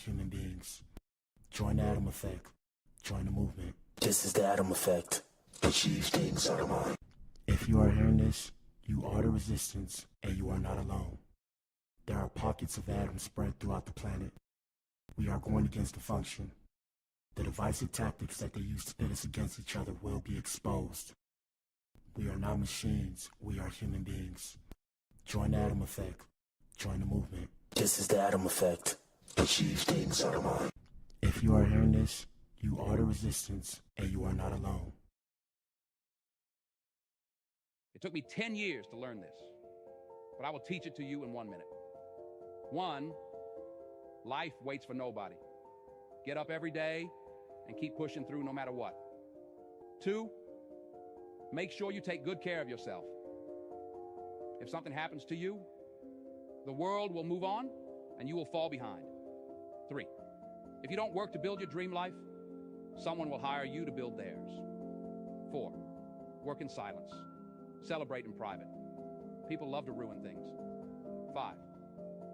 human beings. Join the Atom Effect. Join the movement. This is the Atom Effect. Achieve things out of mind. If you are hearing this, you are the resistance, and you are not alone. There are pockets of atoms spread throughout the planet. We are going against the function. The divisive tactics that they use to pit us against each other will be exposed. We are not machines. We are human beings. Join the Atom Effect. Join the movement. This is the Atom Effect. Achieve things out of mind. If you are hearing this, you are the resistance, and you are not alone. It took me 10 years to learn this, but I will teach it to you in 1 minute. 1, life waits for nobody. Get up every day and keep pushing through no matter what. 2, make sure you take good care of yourself. If something happens to you, the world will move on and you will fall behind. 3, if you don't work to build your dream life, someone will hire you to build theirs. 4, work in silence. Celebrate in private. People love to ruin things. 5,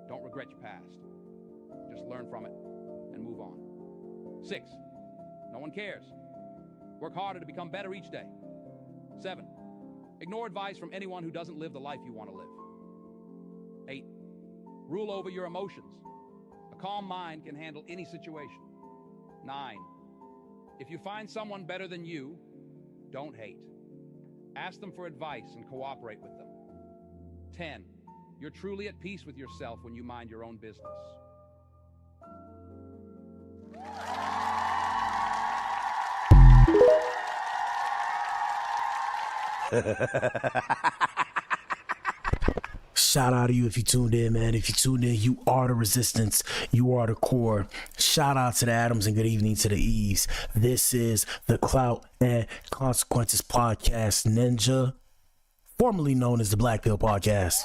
don't regret your past. Just learn from it and move on. 6, no one cares. Work harder to become better each day. 7, ignore advice from anyone who doesn't live the life you want to live. 8, rule over your emotions. A calm mind can handle any situation. 9, if you find someone better than you, don't hate. Ask them for advice and cooperate with them. 10, you're truly at peace with yourself when you mind your own business. Shout out to you if you tuned in, man. If you tuned in, you are the resistance. You are the core. Shout out to the Atoms and good evening to the Eves. This is the Clout and Consequences Podcast, Ninja, formerly known as the Blac Podcast.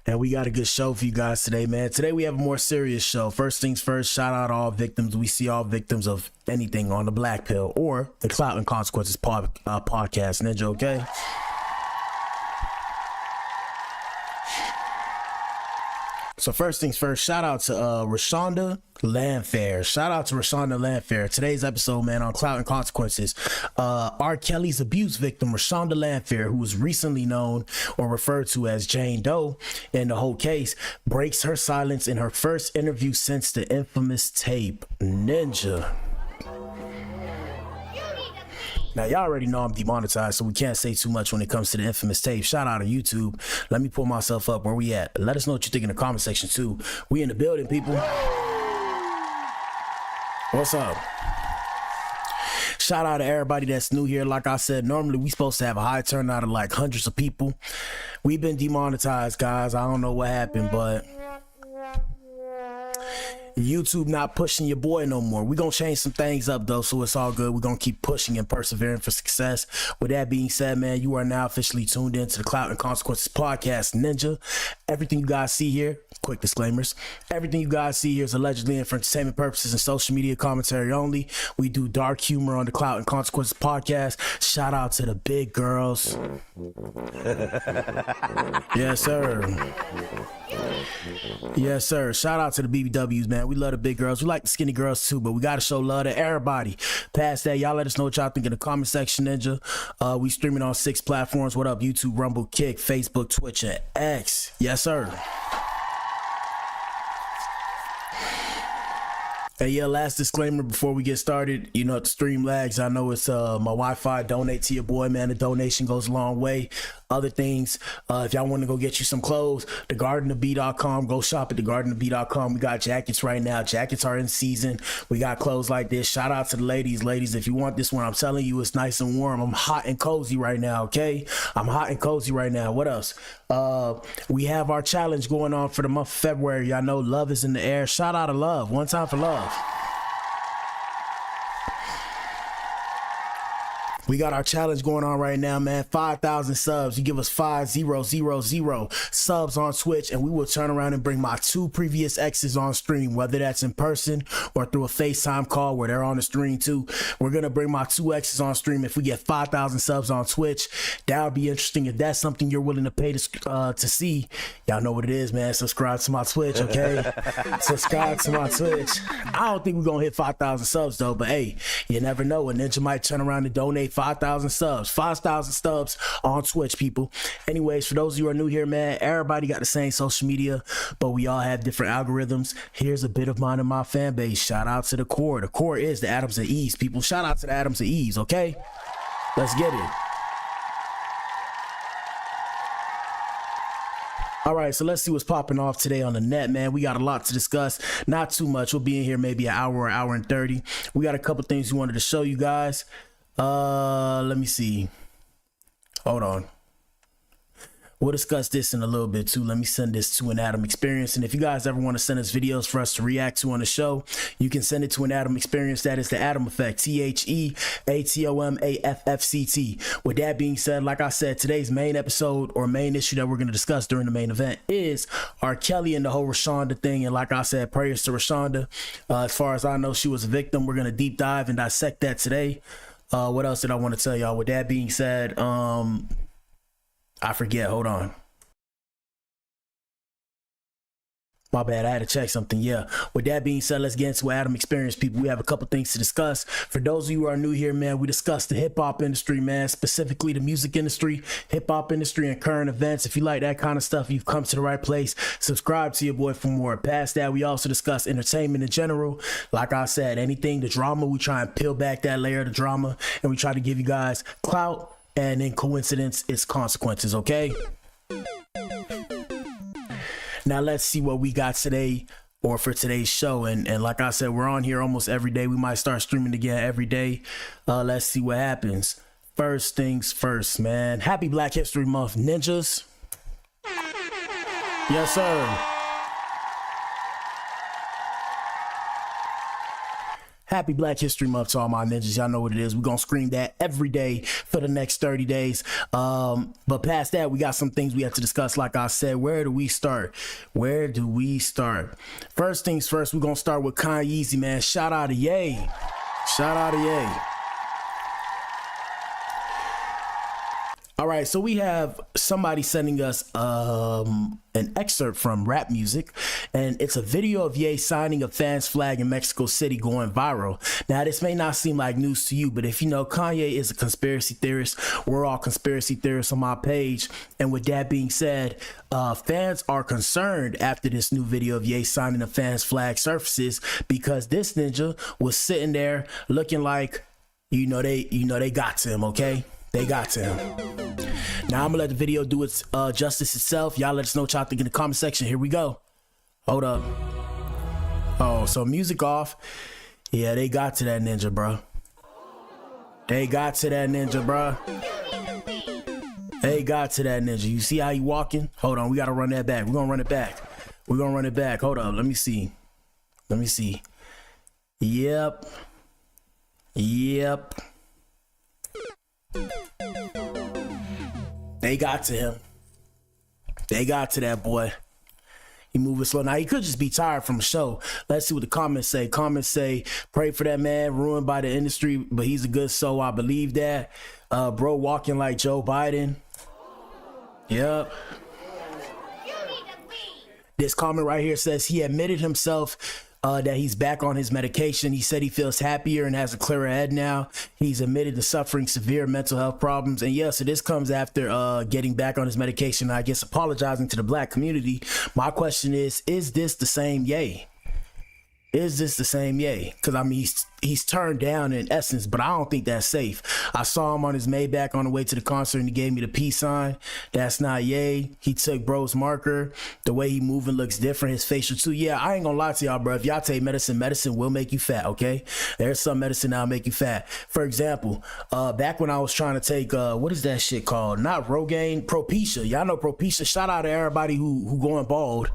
And we got a good show for you guys today, man. Today we have a more serious show. First things first, shout out all victims. We see all victims of anything on the Black Pill or the Clout and Consequences Podcast, Ninja, okay? So first things first, shout out to Reshonda Landfair. Shout out to Reshonda Landfair. Today's episode, man, on Clout and Consequences. R. Kelly's abuse victim, Reshonda Landfair, who was recently known or referred to as Jane Doe in the whole case, breaks her silence in her first interview since the infamous tape. Ninja. Now, y'all already know I'm demonetized, so we can't say too much when it comes to the infamous tape. Shout out to YouTube. Let me pull myself up. Where we at? Let us know what you think in the comment section, too. We in the building, people. What's up? Shout out to everybody that's new here. Like I said, normally we supposed to have a high turnout of like hundreds of people. We've been demonetized, guys. I don't know what happened, but YouTube not pushing your boy no more. We're gonna change some things up though, so it's all good. We're gonna keep pushing and persevering for success. With that being said, man, you are now officially tuned into the Clout and Consequences Podcast, Ninja. Everything you guys see here, quick disclaimers, everything you guys see here is allegedly and for entertainment purposes and social media commentary only. We do dark humor on the Clout and Consequences Podcast. Shout out to the big girls. Yes, sir. Yes, sir. Shout out to the BBWs, man. We love the big girls. We like the skinny girls too, but we got to show love to everybody. Past that, y'all let us know what y'all think in the comment section, Ninja. We streaming on 6 platforms. What up? YouTube, Rumble, Kick, Facebook, Twitch, and X. Yes, sir. Hey, yeah, last disclaimer before we get started. You know, the stream lags. I know it's my Wi-Fi. Donate to your boy, man. The donation goes a long way. Other things, if y'all want to go get you some clothes, thegardenofbee.com. Go shop at thegardenofbee.com. We got jackets right now. Jackets are in season. We got clothes like this. Shout out to the ladies. Ladies, if you want this one, I'm telling you, it's nice and warm. I'm hot and cozy right now, okay? I'm hot and cozy right now. What else? We have our challenge going on for the month of February. Y'all know love is in the air. Shout out to love. One time for love. We got our challenge going on right now, man. 5,000 subs. You give us 5,000 subs on Twitch, and we will turn around and bring my 2 previous exes on stream, whether that's in person or through a FaceTime call where they're on the stream too. We're going to bring my 2 exes on stream if we get 5,000 subs on Twitch. That would be interesting. If that's something you're willing to pay to see, y'all know what it is, man. Subscribe to my Twitch, okay? Subscribe to my Twitch. I don't think we're going to hit 5,000 subs, though, but hey, you never know. A ninja might turn around and donate 5,000 subs. 5,000 subs on Twitch, people. Anyways, for those of you who are new here, man, everybody got the same social media, but we all have different algorithms. Here's a bit of mine and my fan base. Shout out to the core. The core is the Adams and Eves, people. Shout out to the Adams and Eves, okay? Let's get it. All right, so let's see what's popping off today on the net, man. We got a lot to discuss. Not too much. We'll be in here maybe an hour or hour and 30. We got a couple things we wanted to show you guys. Let me see. Hold on. We'll discuss this in a little bit too. Let me send this to an Adam Experience. And if you guys ever want to send us videos for us to react to on the show, you can send it to an Adam Experience. That is the Adam Effect. TheAtomAffct. With that being said, like I said, today's main episode or main issue that we're going to discuss during the main event is R. Kelly and the whole Reshonda thing. And like I said, prayers to Reshonda. As far as I know, she was a victim. We're going to deep dive and dissect that today. What else did I want to tell y'all? With that being said, I forget. Hold on. My bad. I had to check something. Yeah. With that being said, let's get into Adam Experience, people. We have a couple things to discuss. For those of you who are new here, man, we discussed the hip hop industry, man, specifically the music industry, hip hop industry, and current events. If you like that kind of stuff, you've come to the right place. Subscribe to your boy for more. Past that, we also discuss entertainment in general. Like I said, anything, the drama, we try and peel back that layer of the drama, and we try to give you guys clout. And in coincidence, it's consequences, okay? Now let's see what we got today or for today's show. And like I said, we're on here almost every day. We might start streaming again every day. Let's see what happens. First things first, man. Happy Black History Month, ninjas. Yes, sir. Happy Black History Month to all my ninjas. Y'all know what it is. We're going to scream that every day for the next 30 days. But past that, we got some things we have to discuss. Like I said, where do we start? Where do we start? First things first, we're going to start with Kanye, man. Shout out to Ye. Shout out to Ye. All right, so we have somebody sending us an excerpt from rap music, and it's a video of Ye signing a fan's flag in Mexico City going viral. Now, this may not seem like news to you, but if you know, Kanye is a conspiracy theorist. We're all conspiracy theorists on my page. And with that being said, fans are concerned after this new video of Ye signing a fan's flag surfaces because this ninja was sitting there looking like, they got to him, okay? They got to him. Now, I'm going to let the video do its justice itself. Y'all let us know what y'all think in the comment section. Here we go. Hold up. Oh, so music off. Yeah, they got to that ninja, bro. They got to that ninja, bro. They got to that ninja. You see how he walking? Hold on. We got to run that back. We're going to run it back. We're going to run it back. Hold up. Let me see. Let me see. Yep. Yep. They got to him. They got to that boy. He moving slow. Now, he could just be tired from a show. Let's see what the comments say. Comments say, pray for that man, ruined by the industry, but he's a good soul. I believe that. Bro walking like Joe Biden. Yep. This comment right here says he admitted himself that he's back on his medication. He said he feels happier and has a clearer head now. He's admitted to suffering severe mental health problems. And yeah, so this comes after getting back on his medication, I guess apologizing to the Black community. My question is this the same Ye? Is this the same Ye? Because I mean, he's turned down in essence, but I don't think that's safe. I saw him on his Maybach on the way to the concert and he gave me the peace sign. That's not Ye. He took bro's marker. The way he moving looks different. His facial too. Yeah, I ain't gonna lie to y'all, bro. If y'all take medicine will make you fat, okay? There's some medicine that'll make you fat. For example, back when I was trying to take, what is that shit called? Not Rogaine, Propecia. Y'all know Propecia. Shout out to everybody who going bald.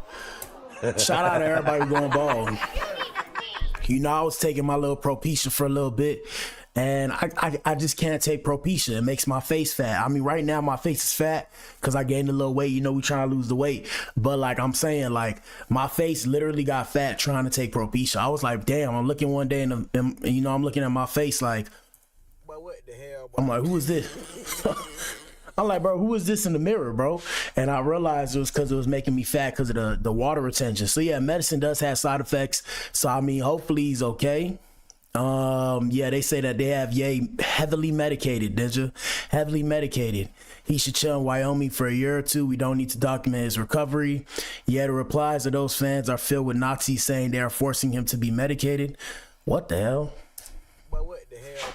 Shout out to everybody who going bald. You know, I was taking my little Propecia for a little bit, And I just can't take Propecia. It makes my face fat. I mean, right now my face is fat because I gained a little weight. You know, we trying to lose the weight. But like I'm saying, like my face literally got fat trying to take Propecia. I was like, damn, I'm looking one day and you know, I'm looking at my face like, but what the hell, bro? I'm like, who is this? I'm like, bro, who is this in the mirror, bro? And I realized it was because it was making me fat because of the water retention. So yeah, medicine does have side effects. So I mean, hopefully he's okay. Yeah, they say that they have Ye heavily medicated, Ninja. Heavily medicated. He should chill in Wyoming for a year or two. We don't need to document his recovery. Yeah, the replies of those fans are filled with Nazis saying they are forcing him to be medicated. What the hell? But what the hell,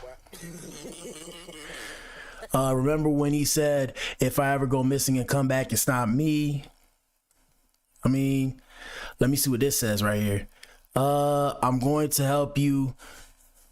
bro? Remember when he said, if I ever go missing and come back, it's not me? I mean, let me see what this says right here. I'm going to help you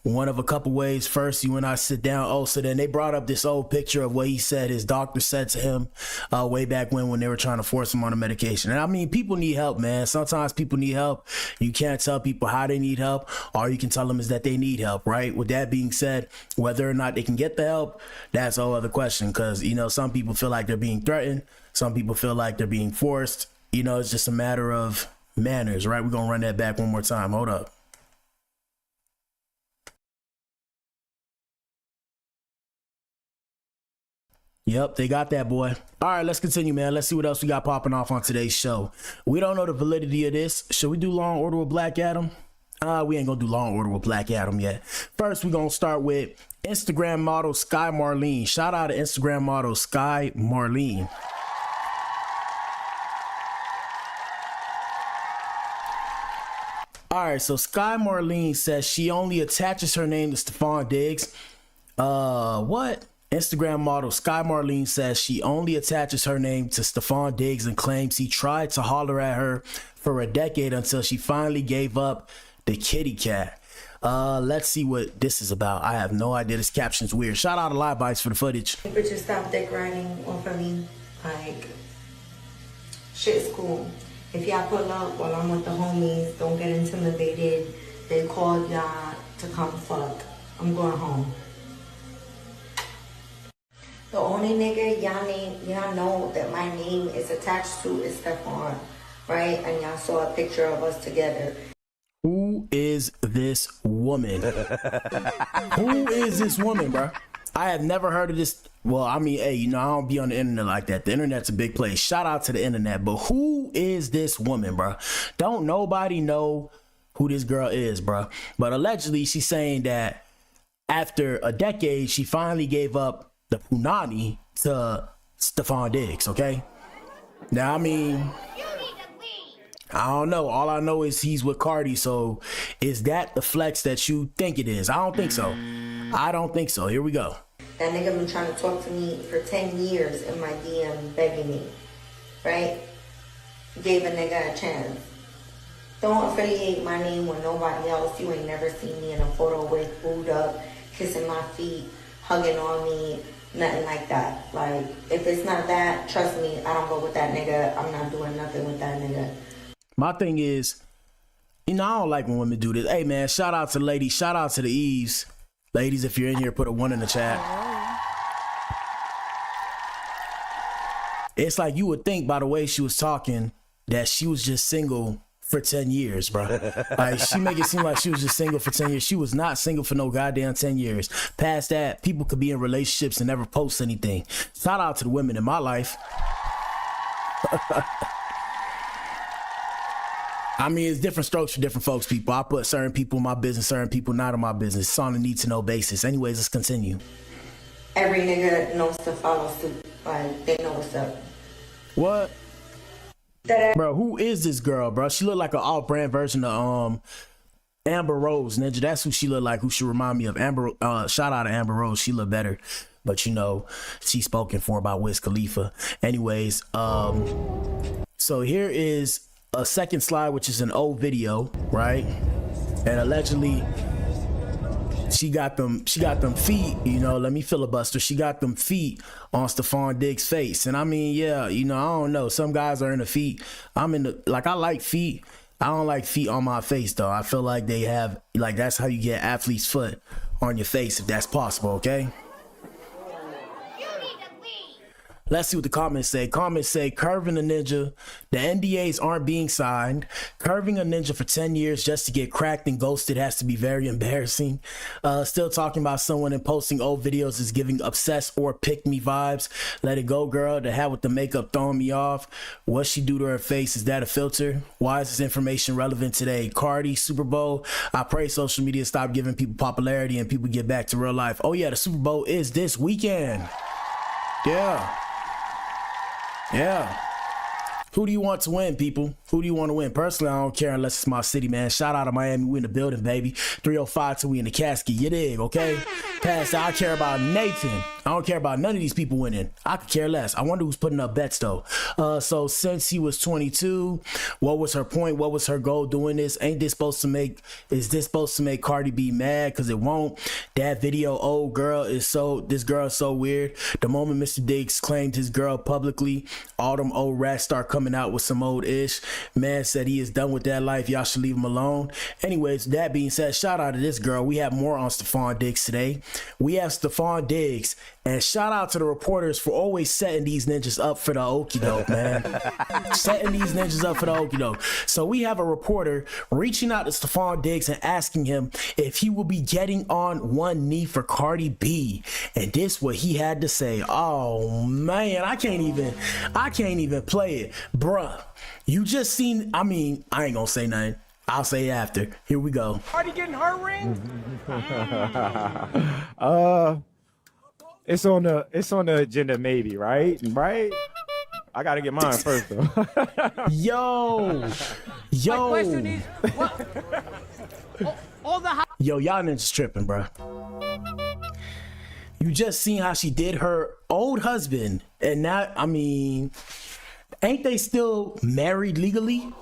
one of a couple ways. First, you and I sit down. Oh, so then they brought up this old picture of what he said his doctor said to him way back when they were trying to force him on a medication. And I mean, people need help, man. Sometimes people need help. You can't tell people how they need help. All you can tell them is that they need help, right? With that being said, whether or not they can get the help, that's a whole other question. Because, you know, some people feel like they're being threatened. Some people feel like they're being forced. You know, it's just a matter of manners, right? We're going to run that back one more time. Hold up. Yep, they got that, boy. All right, let's continue, man. Let's see what else we got popping off on today's show. We don't know the validity of this. Should we do Law and Order with Blac Adam? We ain't gonna do Law and Order with Blac Adam yet. First, we're gonna start with Instagram model Sky Marlene. Shout out to Instagram model Sky Marlene. All right, so Sky Marlene says she only attaches her name to Stephon Diggs. What? Instagram model Sky Marlene says she only attaches her name to Stephon Diggs and claims he tried to holler at her for a decade until she finally gave up the kitty cat. Let's see what this is about. I have no idea. This caption's weird. Shout out to Live Bites for the footage. But just stop dick riding off of me. Like, shit's cool. If y'all pull up while I'm with the homies, don't get intimidated. They called y'all to come fuck. I'm going home. The only nigga y'all know that my name is attached to is Stephon, right? And y'all saw a picture of us together. Who is this woman? Who is this woman, bro? I have never heard of this. Well, I mean, hey, you know, I don't be on the internet like that. The internet's a big place. Shout out to the internet. But who is this woman, bro? Don't nobody know who this girl is, bro. But allegedly, she's saying that after a decade, she finally gave up the punani to Stephon Diggs, okay? Now, I mean, I don't know. All I know is he's with Cardi, so is that the flex that you think it is? I don't think so. I don't think so. Here we go. That nigga been trying to talk to me for 10 years in my DM begging me, right? Gave a nigga a chance. Don't affiliate my name with nobody else. You ain't never seen me in a photo with booed up, kissing my feet, hugging on me, nothing like that. Like, if it's not that, trust me, I don't go with that nigga. I'm not doing nothing with that nigga. My thing is, you know, I don't like when women do this. Hey, man, shout out to the ladies. Shout out to the Eves. Ladies, if you're in here, put a 1 in the chat. It's like you would think by the way she was talking that she was just single for 10 years, bro. Like, she make it seem like she was just single for 10 years. She was not single for no goddamn 10 years. Past that, people could be in relationships and never post anything. Shout out to the women in my life. I mean, it's different strokes for different folks, people. I put certain people in my business, certain people not in my business. It's on a need-to-know basis. Anyways, let's continue. Every nigga knows to follow suit. Like, they know what's up. What? Bro, who is this girl, bro? She look like an off-brand version of Amber Rose, Ninja. That's who she look like, who she remind me of. Amber, shout out to Amber Rose. She look better. But, you know, she's spoken for by Wiz Khalifa. Anyways, so here is a second slide, which is an old video, right? And allegedly she got them feet, you know, let me filibuster. She got them feet on Stephon Diggs' face. And I mean, yeah, you know, I don't know. Some guys are into feet. I'm into, like, I like feet. I don't like feet on my face though. I feel like they have, like, that's how you get athlete's foot on your face if that's possible, okay? Let's see what the comments say. Comments say, curving a ninja. The NDAs aren't being signed. Curving a ninja for 10 years just to get cracked and ghosted has to be very embarrassing. Still talking about someone and posting old videos is giving obsessed or pick me vibes. Let it go, girl. The hat with the makeup throwing me off. What she do to her face? Is that a filter? Why is this information relevant today? Cardi, Super Bowl. I pray social media stop giving people popularity and people get back to real life. Oh yeah, the Super Bowl is this weekend. Yeah. Who do you want to win, people? Who do you want to win? Personally, I don't care unless it's my city, man. Shout out to Miami. We in the building, baby. 305 till we in the casket. You dig, okay? Pass that. I care about Nathan. I don't care about none of these people winning. I could care less. I wonder who's putting up bets, though. So since he was 22, what was her point? What was her goal doing this? Is this supposed to make Cardi B mad? Because it won't. That video, this girl is so weird. The moment Mr. Diggs claimed his girl publicly, all them old rats start coming out with some old ish. Man said he is done with that life. Y'all should leave him alone. Anyways, that being said, shout out to this girl. We have more on Stephon Diggs today. We have Stephon Diggs. And shout out to the reporters for always setting these ninjas up for the okie doke, man. Setting these ninjas up for the okie doke. So we have a reporter reaching out to Stephon Diggs and asking him if he will be getting on one knee for Cardi B. And this what he had to say. Oh man, I can't even play it. Bruh, you just seen, I ain't gonna say nothing. I'll say it after. Here we go. Cardi getting her ring? It's on the agenda, maybe, right? Right? I gotta get mine first, though. Yo. My question is, what? All the Yo, y'all niggas tripping, bro. You just seen how she did her old husband, and now, ain't they still married legally?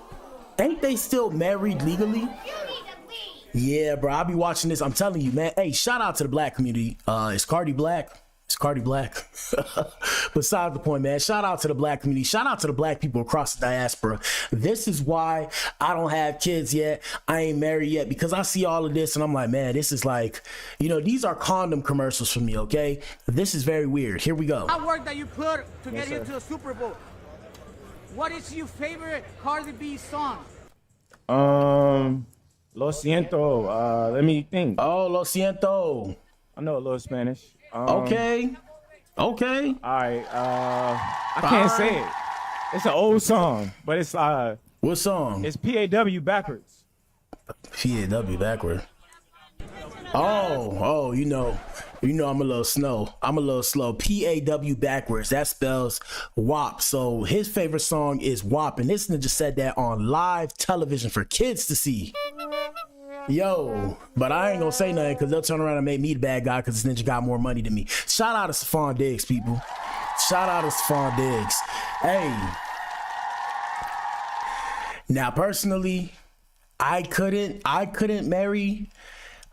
Yeah, bro, I'll be watching this. I'm telling you, man. Hey, shout out to the Black community. Is Cardi Black? It's Cardi Black. Besides the point, man. Shout out to the Black community. Shout out to the Black people across the diaspora. This is why I don't have kids yet. I ain't married yet, because I see all of this and I'm like, man, this is like, these are condom commercials for me, okay? This is very weird. Here we go. hard work that you put to get into the Super Bowl. What is your favorite Cardi B song? Lo siento. Let me think. Oh, lo siento. I know a little Spanish. Okay. All right. I can't say it. It's an old song, but it's What song? It's PAW backwards. PAW backward. Oh, you know I'm a little slow. PAW backwards. That spells WAP. So his favorite song is WAP, and this ninja said that on live television for kids to see. Yo, but I ain't gonna say nothing because they'll turn around and make me the bad guy because this ninja got more money than me. Shout out to Stephon Diggs, people. Shout out to Stephon Diggs. Hey. Now, personally, I couldn't marry.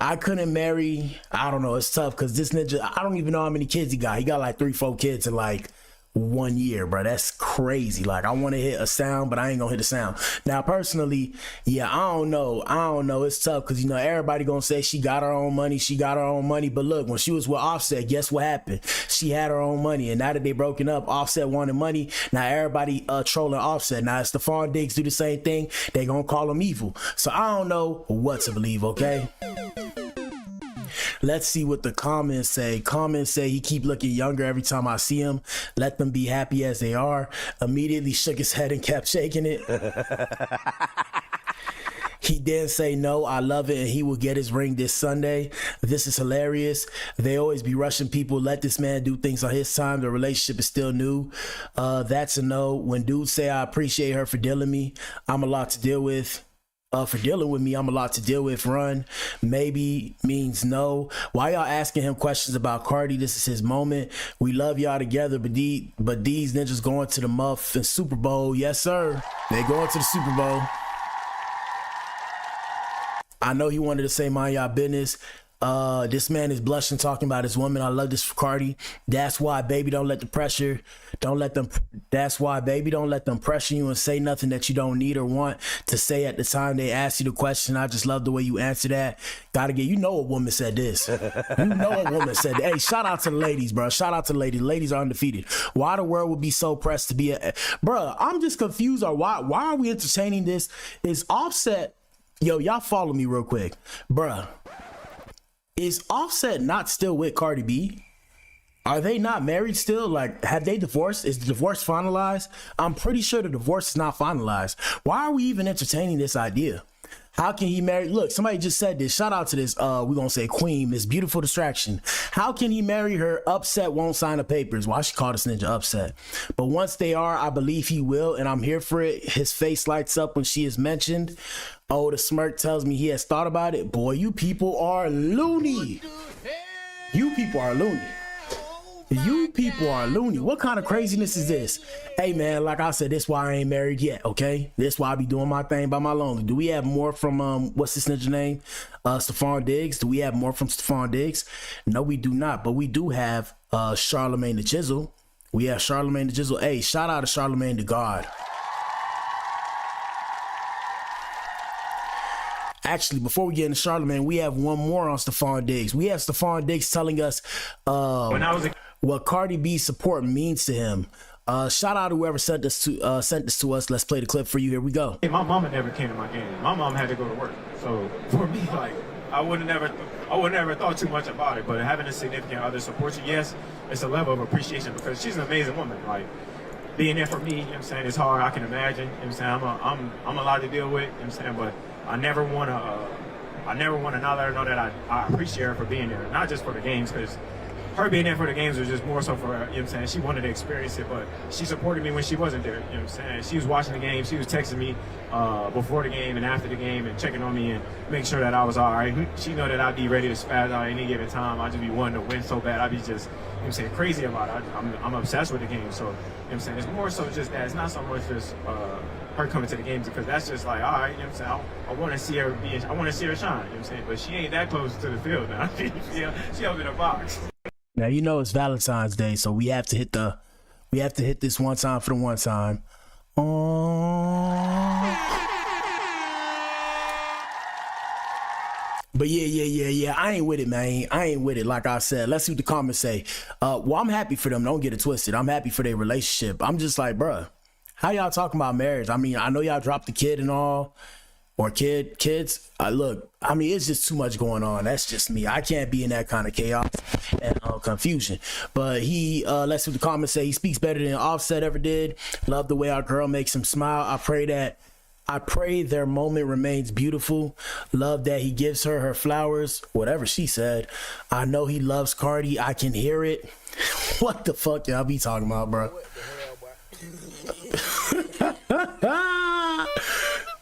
I don't know. It's tough because this ninja, I don't even know how many kids he got. He got like 3-4 kids in like 1 year, bro. That's crazy. Like, I want to hit a sound, but I ain't gonna hit a sound. Now, personally, yeah, I don't know. It's tough because, everybody gonna say she got her own money. But look, when she was with Offset, guess what happened? She had her own money. And now that they broken up, Offset wanted money. Now everybody trolling Offset. Now, if Stephon Diggs do the same thing, they gonna call him evil. So I don't know what to believe, okay? Let's see what the comments say. Comments say he keep looking younger every time I see him. Let them be happy as they are. Immediately shook his head and kept shaking it. He didn't say no, I love it, and he will get his ring this Sunday. This is hilarious. They always be rushing people. Let this man do things on his time. The relationship is still new. That's a no. When dudes say I appreciate her for dealing me, I'm a lot to deal with. For dealing with me, I'm a lot to deal with. Run maybe means no. Why y'all asking him questions about Cardi? This is his moment. We love y'all together, but these ninjas going to the muff and Super Bowl. Yes, sir. They going to the Super Bowl. I know he wanted to say mind y'all business. This man is blushing talking about his woman. I love this for Cardi. That's why, baby, don't let them pressure you and say nothing that you don't need or want to say at the time they ask you the question. I just love the way you answer that. You know a woman said this. You know a woman said that. Hey, shout out to the ladies, bro. Shout out to the ladies. Ladies are undefeated. Why the world would be so pressed to be bro, I'm just confused. Or why are we entertaining this? Is Offset, yo, y'all follow me real quick. Bruh, is Offset not still with Cardi B? Are they not married still? Like, have they divorced? Is the divorce finalized? I'm pretty sure the divorce is not finalized. Why are we even entertaining this idea? How can he marry? Look, somebody just said this. Shout out to this, we're going to say Queen, this beautiful distraction. How can he marry her? Upset won't sign the papers. Well, I should call this ninja Upset. But once they are, I believe he will, and I'm here for it. His face lights up when she is mentioned. Oh, the smirk tells me he has thought about it. Boy, you people are loony. You people are loony. You people are loony. What kind of craziness is this? Hey, man, like I said, this why I ain't married yet, okay? This why I be doing my thing by my lonely. Do we have more from, what's this ninja name? Stephon Diggs. Do we have more from Stephon Diggs? No, we do not. But we do have Charlemagne the Chisel. We have Charlemagne the Chisel. Hey, shout out to Charlemagne the God. Actually, before we get into Charlemagne, we have one more on Stephon Diggs. We have Stephon Diggs telling us what Cardi B's support means to him. Shout out to whoever sent this to us. Let's play the clip for you. Here we go. My mama never came to my game. My mom had to go to work. So for me, like, I would never thought too much about it. But having a significant other support you, yes, it's a level of appreciation because she's an amazing woman. Like, being there for me, you know what I'm saying, it's hard. I can imagine. You know what I'm saying, I'm a lot to deal with. You know what I'm saying, but I never want to not let her know that I appreciate her for being there, not just for the games, because her being there for the games was just more so for her, you know what I'm saying, she wanted to experience it, but she supported me when she wasn't there, you know what I'm saying. She was watching the game, she was texting me before the game and after the game and checking on me and making sure that I was all right. She know that I'd be ready to spaz out any given time. I'd just be wanting to win so bad. I'd be just, you know what I'm saying, crazy about it. I'm obsessed with the game, so, you know what I'm saying, it's more so just that. It's not so much just her coming to the games, because that's just like, all right, you know what I'm saying, I want to see her I want to see her shine, you know what I'm saying, but she ain't that close to the field now. she up in a box. Now, you know it's Valentine's Day, so we have to hit this one time for the one time. But yeah. I ain't with it, man. I ain't with it. Like I said, let's see what the comments say. Well, I'm happy for them. Don't get it twisted. I'm happy for their relationship. I'm just like, bruh, how y'all talking about marriage? I mean, I know y'all dropped the kid and all, or kids. Look, I mean, it's just too much going on. That's just me. I can't be in that kind of chaos and confusion. But let's see what the comments say. He speaks better than Offset ever did. Love the way our girl makes him smile. I pray their moment remains beautiful. Love that he gives her flowers, whatever she said. I know he loves Cardi. I can hear it. What the fuck y'all be talking about, bro?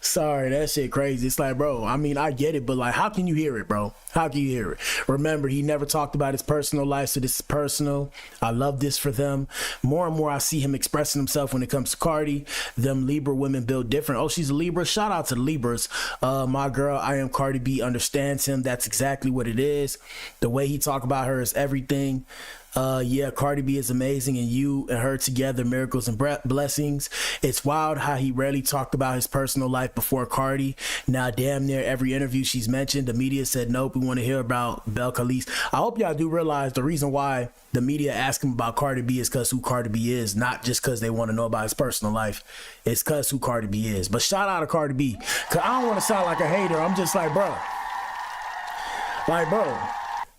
Sorry, that shit crazy. It's like, bro, I mean, I get it, but like, how can you hear it, bro? How can you hear it? Remember, he never talked about his personal life, so this is personal. I love this for them. More and more, I see him expressing himself when it comes to Cardi. Them Libra women build different. Oh, she's a Libra? Shout out to the Libras. My girl, I am Cardi B, understands him. That's exactly what it is. The way he talk about her is everything. Yeah, Cardi B is amazing, and you and her together, miracles and blessings. It's wild how he rarely talked about his personal life before Cardi. Now, damn near every interview she's mentioned, the media said, nope, we want to hear about Bel Khalees. I hope y'all do realize the reason why the media ask him about Cardi B is because who Cardi B is, not just because they want to know about his personal life. It's because who Cardi B is. But shout out to Cardi B, because I don't want to sound like a hater. I'm just like, bro.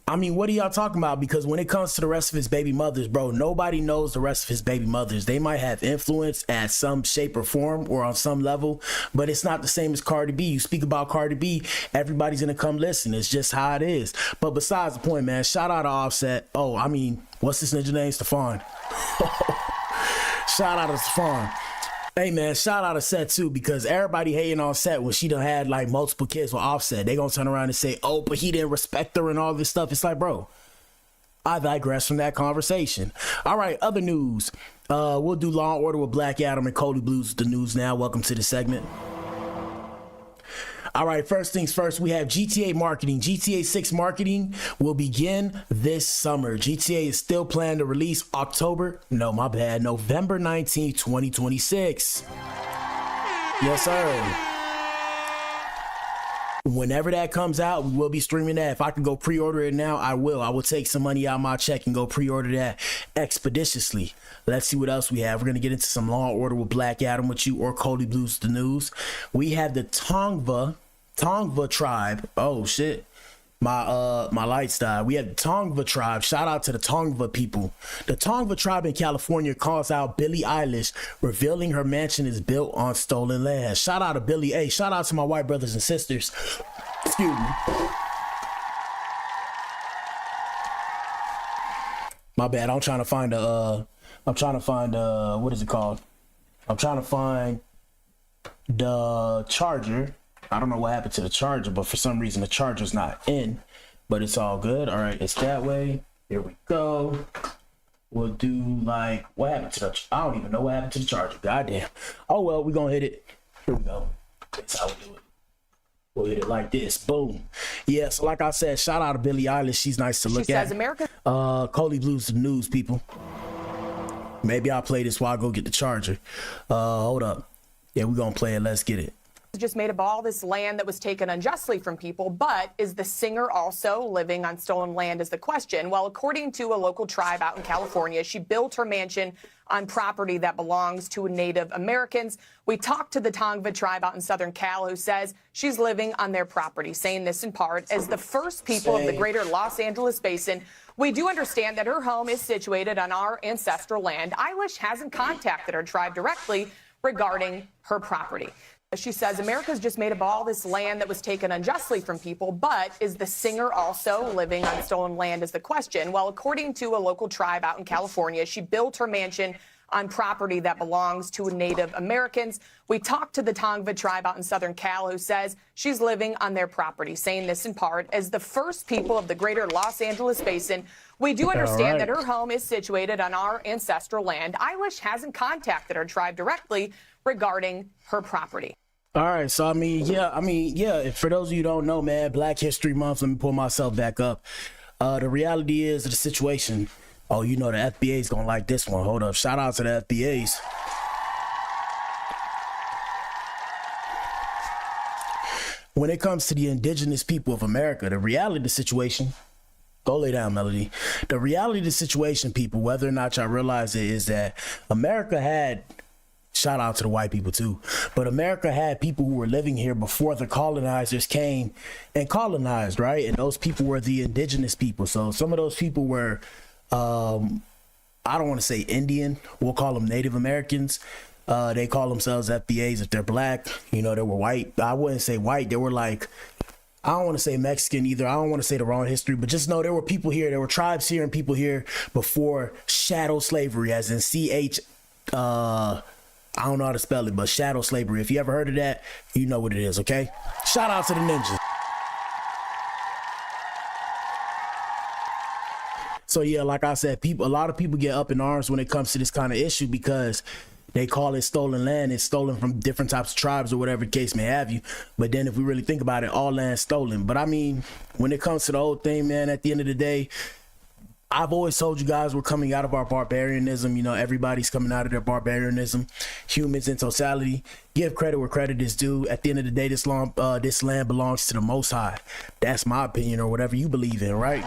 I mean, what are y'all talking about? Because when it comes to the rest of his baby mothers, bro, nobody knows the rest of his baby mothers. They might have influence at some shape or form or on some level, but it's not the same as Cardi B. You speak about Cardi B, everybody's going to come listen. It's just how it is. But besides the point, man, shout out to Offset. Oh, I mean, what's this ninja name? Stephon. Shout out to Stephon. Hey, man, shout out to Set, too, because everybody hating on Set when she done had, like, multiple kids with Offset. They gonna turn around and say, oh, but he didn't respect her and all this stuff. It's like, bro, I digress from that conversation. All right, other news. We'll do Law & Order with Black Adam and Cody Blues with the news now. Welcome to the segment. All right, first things first, we have GTA marketing. GTA 6 marketing will begin this summer. GTA is still planned to release November 19th, 2026. Yes, sir. Whenever that comes out, we will be streaming that. If I can go pre-order it now, I will. I will take some money out of my check and go pre-order that expeditiously. Let's see what else we have. We're going to get into some Law and Order with Black Adam with you, or Cody Blues the News. We have the Tongva tribe. Oh, shit. My lights died. We have the Tongva tribe. Shout out to the Tongva people. The Tongva tribe in California calls out Billie Eilish, revealing her mansion is built on stolen land. Shout out to Billie. Hey, shout out to my white brothers and sisters. Excuse me. My bad. I'm trying to find what is it called? I'm trying to find the charger. I don't know what happened to the charger, but for some reason the charger's not in, but it's all good. All right, it's that way. Here we go. We'll do like, what happened to the, I don't even know what happened to the charger. Goddamn. Oh, well, we're going to hit it. Here we go. That's how we do it. We'll hit it like this. Boom. Yeah, so like I said, shout out to Billie Eilish. She's nice to look at. She says America. Cody Blues the News, people. Maybe I'll play this while I go get the charger. Hold up. Yeah, we're going to play it. Let's get it. Just made up all this land that was taken unjustly from people, but is the singer also living on stolen land is the question. Well, according to a local tribe out in California, she built her mansion on property that belongs to Native Americans. We talked to the Tongva tribe out in Southern Cal, who says she's living on their property, saying this in part as the first people of the greater Los Angeles basin. We do understand that her home is situated on our ancestral land. Eilish hasn't contacted her tribe directly regarding her property. She says America's just made up all this land that was taken unjustly from people, but is the singer also living on stolen land is the question. Well, according to a local tribe out in California, she built her mansion on property that belongs to Native Americans. We talked to the Tongva tribe out in Southern Cal, who says she's living on their property, saying this in part as the first people of the greater Los Angeles basin. We do understand that her home is situated on our ancestral land. Eilish hasn't contacted her tribe directly regarding her property. All right, so yeah. For those of you who don't know, man, Black History Month. Let me pull myself back up. The reality is the situation. Oh, you know the FBA's gonna like this one. Hold up. Shout out to the FBA's. When it comes to the indigenous people of America, the reality of the situation. Go lay down, Melody. The reality of the situation, people, whether or not y'all realize it, is that America had. Shout out to the white people too. But America had people who were living here before the colonizers came and colonized, right? And those people were the indigenous people. So some of those people were, I don't want to say Indian. We'll call them Native Americans. They call themselves FBAs if they're black. You know, they were white. I wouldn't say white. They were like, I don't want to say Mexican either. I don't want to say the wrong history, but just know there were people here. There were tribes here and people here before chattel slavery, as in CH, I don't know how to spell it, but chattel slavery. If you ever heard of that, you know what it is, okay? Shout out to the ninjas. So yeah, like I said, a lot of people get up in arms when it comes to this kind of issue because they call it stolen land. It's stolen from different types of tribes or whatever the case may have you. But then if we really think about it, all land's stolen. But I mean, when it comes to the whole thing, man, at the end of the day, I've always told you guys we're coming out of our barbarianism. You know, everybody's coming out of their barbarianism. Humans in totality. Give credit where credit is due. At the end of the day, this land belongs to the Most High. That's my opinion, or whatever you believe in, right?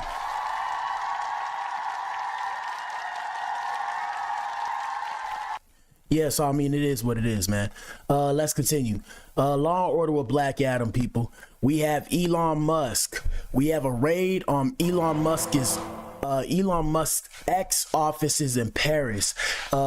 Yeah, so I mean, it is what it is, man. Let's continue. Law and Order with Black Adam, people. We have Elon Musk. We have a raid on Elon Musk's ex offices in Paris.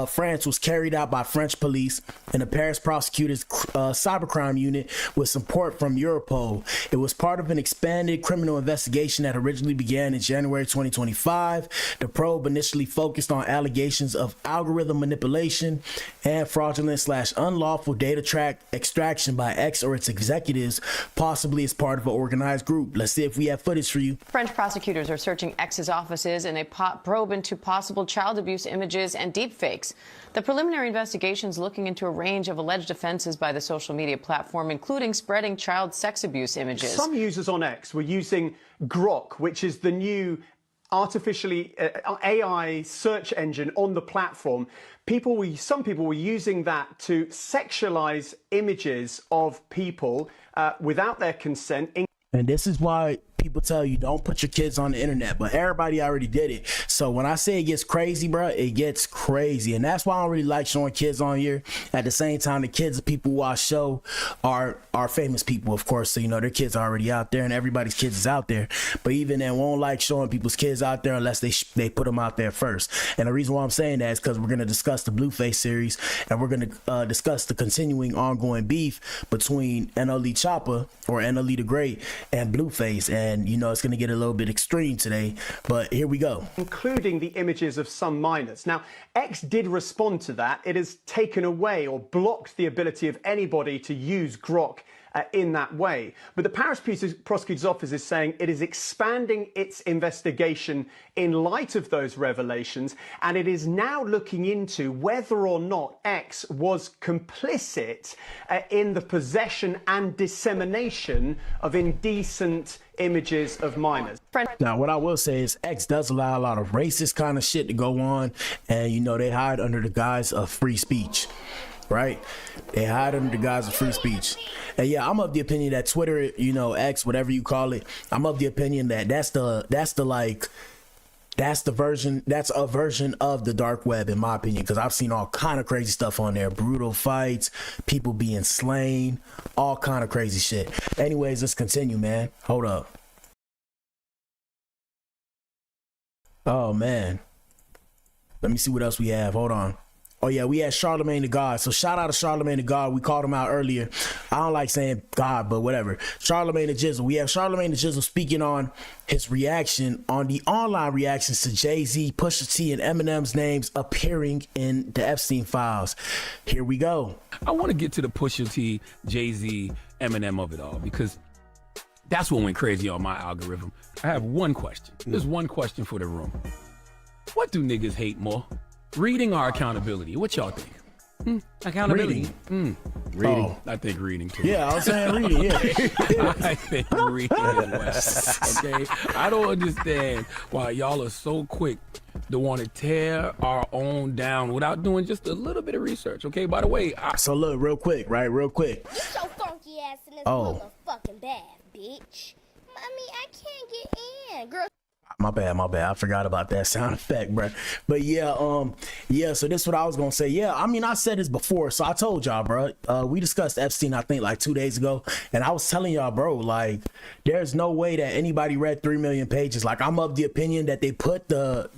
France was carried out by French police and the Paris prosecutors' cybercrime unit with support from Europol. It was part of an expanded criminal investigation that originally began in January 2025. The probe initially focused on allegations of algorithm manipulation and fraudulent/unlawful data extraction by X or its executives, possibly as part of an organized group. Let's see if we have footage for you. French prosecutors are searching X's offices is in a probe into possible child abuse images and deepfakes. The preliminary investigation is looking into a range of alleged offenses by the social media platform, including spreading child sex abuse images. Some users on X were using Grok, which is the new artificially AI search engine on the platform. Some people were using that to sexualize images of people without their consent. And this is why people tell you don't put your kids on the internet, but everybody already did it. So when I say it gets crazy, bro, it gets crazy. And that's why I don't really like showing kids on here. At the same time, the kids of people who I show are famous people, of course. So, you know, their kids are already out there and everybody's kids is out there. But even then, won't like showing people's kids out there unless they put them out there first. And the reason why I'm saying that is because we're going to discuss the Blueface series and we're going to discuss the continuing ongoing beef between NLE Choppa or NLE the Great and Blueface. And, you know, it's going to get a little bit extreme today, but here we go. Including the images of some minors. Now, X did respond to that. It has taken away or blocked the ability of anybody to use Grok in that way. But the Paris prosecutor's office is saying it is expanding its investigation in light of those revelations, and it is now looking into whether or not X was complicit in the possession and dissemination of indecent images of minors. Now, what I will say is X does allow a lot of racist kind of shit to go on, and, you know, they hide under the guise of free speech. Right? They hide under the guise of free speech. And yeah, I'm of the opinion that Twitter, you know, X, whatever you call it, I'm of the opinion that that's a version of the dark web, in my opinion, because I've seen all kind of crazy stuff on there. Brutal fights, people being slain, all kind of crazy shit. Anyways, let's continue, man. Hold up. Oh, man. Let me see what else we have. Hold on. Oh, yeah, we had Charlemagne the God. So shout out to Charlemagne the God. We called him out earlier. I don't like saying God, but whatever. Charlemagne the Jizzle. We have Charlemagne the Jizzle speaking on his reaction on the online reactions to Jay-Z, Pusha T, and Eminem's names appearing in the Epstein files. Here we go. I want to get to the Pusha T, Jay-Z, Eminem of it all, because that's what went crazy on my algorithm. I have one question. There's one question for the room. What do niggas hate more? Reading or accountability? What y'all think? Accountability. Reading. Reading. Oh. I think reading too. Yeah, I was saying reading, yeah. I think reading as well. Okay? I don't understand why y'all are so quick to want to tear our own down without doing just a little bit of research. Okay, by the way. So look, real quick. You so funky ass in this motherfucking bag, bitch. Mommy, I can't get in. Girl. My bad. I forgot about that sound effect, bro. But yeah, so this is what I was gonna say. Yeah, I mean, I said this before, so I told y'all, bro. We discussed Epstein, I think, like 2 days ago, and I was telling y'all, bro, like, there's no way that anybody read 3 million pages. Like, I'm of the opinion that they put the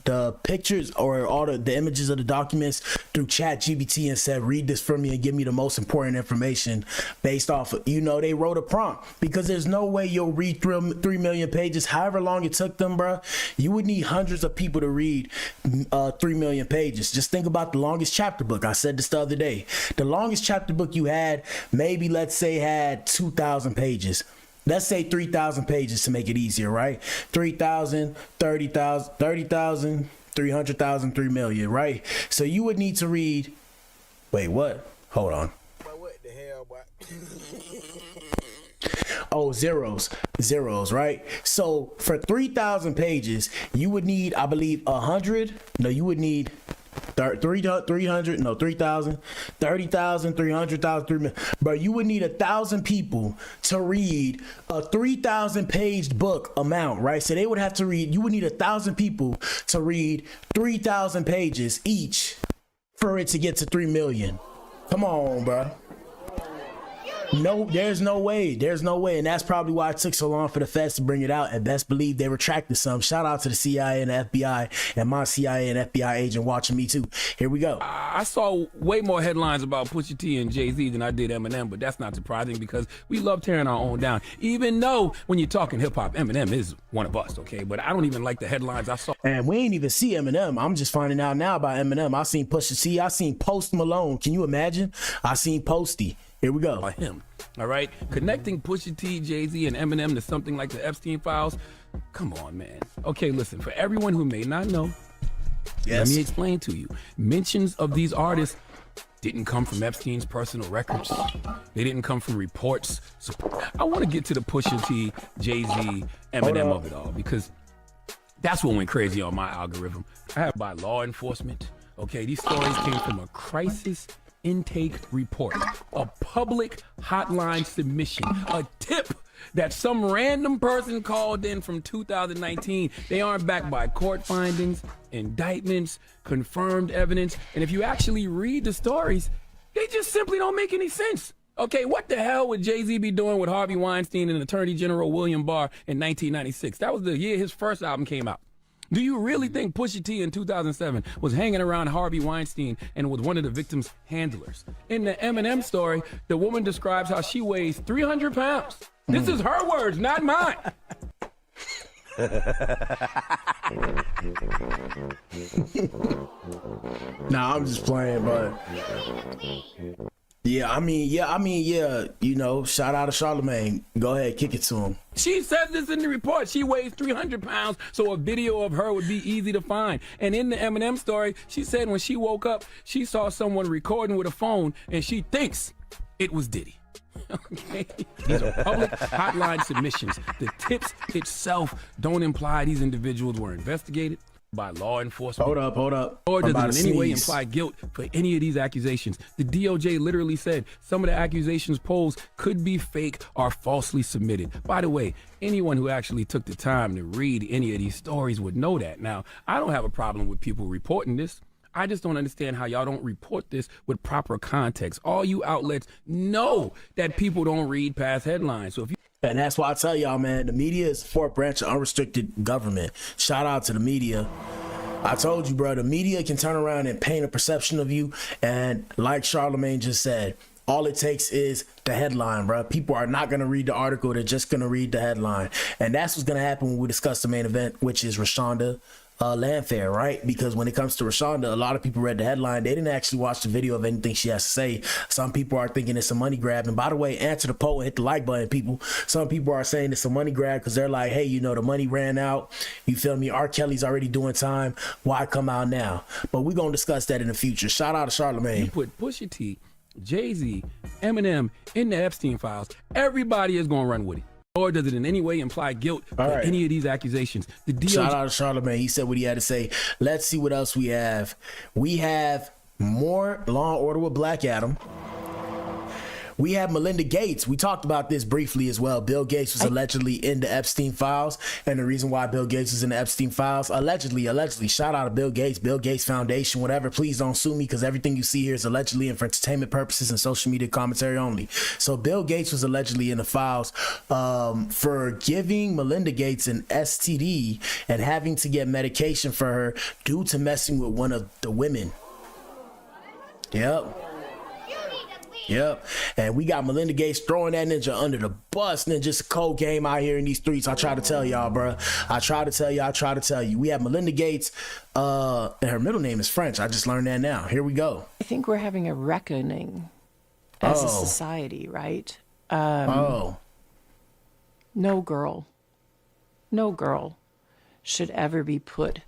pictures or all the images of the documents through ChatGPT and said, read this for me and give me the most important information based off of, you know, they wrote a prompt, because there's no way you'll read 3 million pages, however long it took them, bro. You would need hundreds of people to read 3 million pages. Just think about the longest chapter book. I said this the other day. The longest chapter book you had, maybe let's say had 2,000 pages. Let's say 3,000 pages to make it easier, right? 3,000, 30,000, 30,000, 300,000, 3 million, right? So you would need to read, wait, what? Hold on. What the hell, boy? Oh, zeros, right? So for 3,000 pages, you would need, I believe, 100. No, you would need 3,000, 30,000, 300,000, 3 million. But you would need 1,000 people to read a 3,000 page book amount, right? So they would have to read, you would need 1,000 people to read 3,000 pages each for it to get to 3 million. Come on, bro. No, there's no way. And that's probably why it took so long for the feds to bring it out. And best believe they retracted some. Shout out to the CIA and the FBI and my CIA and FBI agent watching me too. Here we go. I saw way more headlines about Pusha T and Jay-Z than I did Eminem, but that's not surprising because we love tearing our own down. Even though when you're talking hip hop, Eminem is one of us, okay? But I don't even like the headlines I saw. And we ain't even see Eminem. I'm just finding out now about Eminem. I seen Pusha T. I seen Post Malone. Can you imagine? I seen Posty. Here we go. By him, all right? Connecting Pusha T, Jay-Z, and Eminem to something like the Epstein files. Come on, man. Okay, listen, for everyone who may not know, let me explain to you. Mentions of these artists didn't come from Epstein's personal records. They didn't come from reports. So I want to get to the Pusha T, Jay-Z, Eminem of it all, because that's what went crazy on my algorithm. I have by law enforcement. Okay, these stories came from a crisis intake report, a public hotline submission, a tip that some random person called in from 2019. They aren't backed by court findings, indictments, confirmed evidence. And if you actually read the stories, they just simply don't make any sense. Okay, what the hell would Jay-Z be doing with Harvey Weinstein and Attorney General William Barr in 1996? That was the year his first album came out. Do you really think Pusha T in 2007 was hanging around Harvey Weinstein and was one of the victim's handlers? In the Eminem story, the woman describes how she weighs 300 pounds. This is her words, not mine. Nah, I'm just playing, but yeah, you know, shout out to Charlamagne. Go ahead, kick it to him. She said this in the report. She weighs 300 pounds, so a video of her would be easy to find. And in the Eminem story, she said when she woke up, she saw someone recording with a phone, and she thinks it was Diddy. Okay, these are public hotline submissions. The tips itself don't imply these individuals were investigated by law enforcement. Hold up. Or does it in any way imply guilt for any of these accusations? The DOJ literally said some of the accusations posed could be fake or falsely submitted. By the way, anyone who actually took the time to read any of these stories would know that. Now, I don't have a problem with people reporting this. I just don't understand how y'all don't report this with proper context. All you outlets know that people don't read past headlines. So if you And that's why I tell y'all, man, the media is the fourth branch of unrestricted government. Shout out to the media. I told you, bro, the media can turn around and paint a perception of you. And like Charlamagne just said, all it takes is the headline, bro. People are not going to read the article. They're just going to read the headline. And that's what's going to happen when we discuss the main event, which is Reshonda Landfair, right? Because when it comes to Reshonda, a lot of people read the headline. They didn't actually watch the video of anything she has to say. Some people are thinking it's a money grab. And by the way, answer the poll and hit the like button, people. Some people are saying it's a money grab because they're like, hey, you know, the money ran out. You feel me? R. Kelly's already doing time. Why come out now? But we're going to discuss that in the future. Shout out to Charlamagne. You put Pusha T, Jay-Z, Eminem in the Epstein files, everybody is going to run with it. Or does it in any way imply guilt for any of these accusations? The DOJ. Shout out to Charlamagne. He said what he had to say. Let's see what else we have. We have more Law and Order with Black Adam. We have Melinda Gates. We talked about this briefly as well. Bill Gates was allegedly in the Epstein files. And the reason why Bill Gates was in the Epstein files, allegedly, shout out to Bill Gates Foundation, whatever. Please don't sue me because everything you see here is allegedly and for entertainment purposes and social media commentary only. So Bill Gates was allegedly in the files for giving Melinda Gates an STD and having to get medication for her due to messing with one of the women. Yep. And we got Melinda Gates throwing that ninja under the bus. Ninja's a cold game out here in these streets. I try to tell y'all, bro. I try to tell you. We have Melinda Gates, and her middle name is French. I just learned that now. Here we go. I think we're having a reckoning as a society, right? No girl should ever be put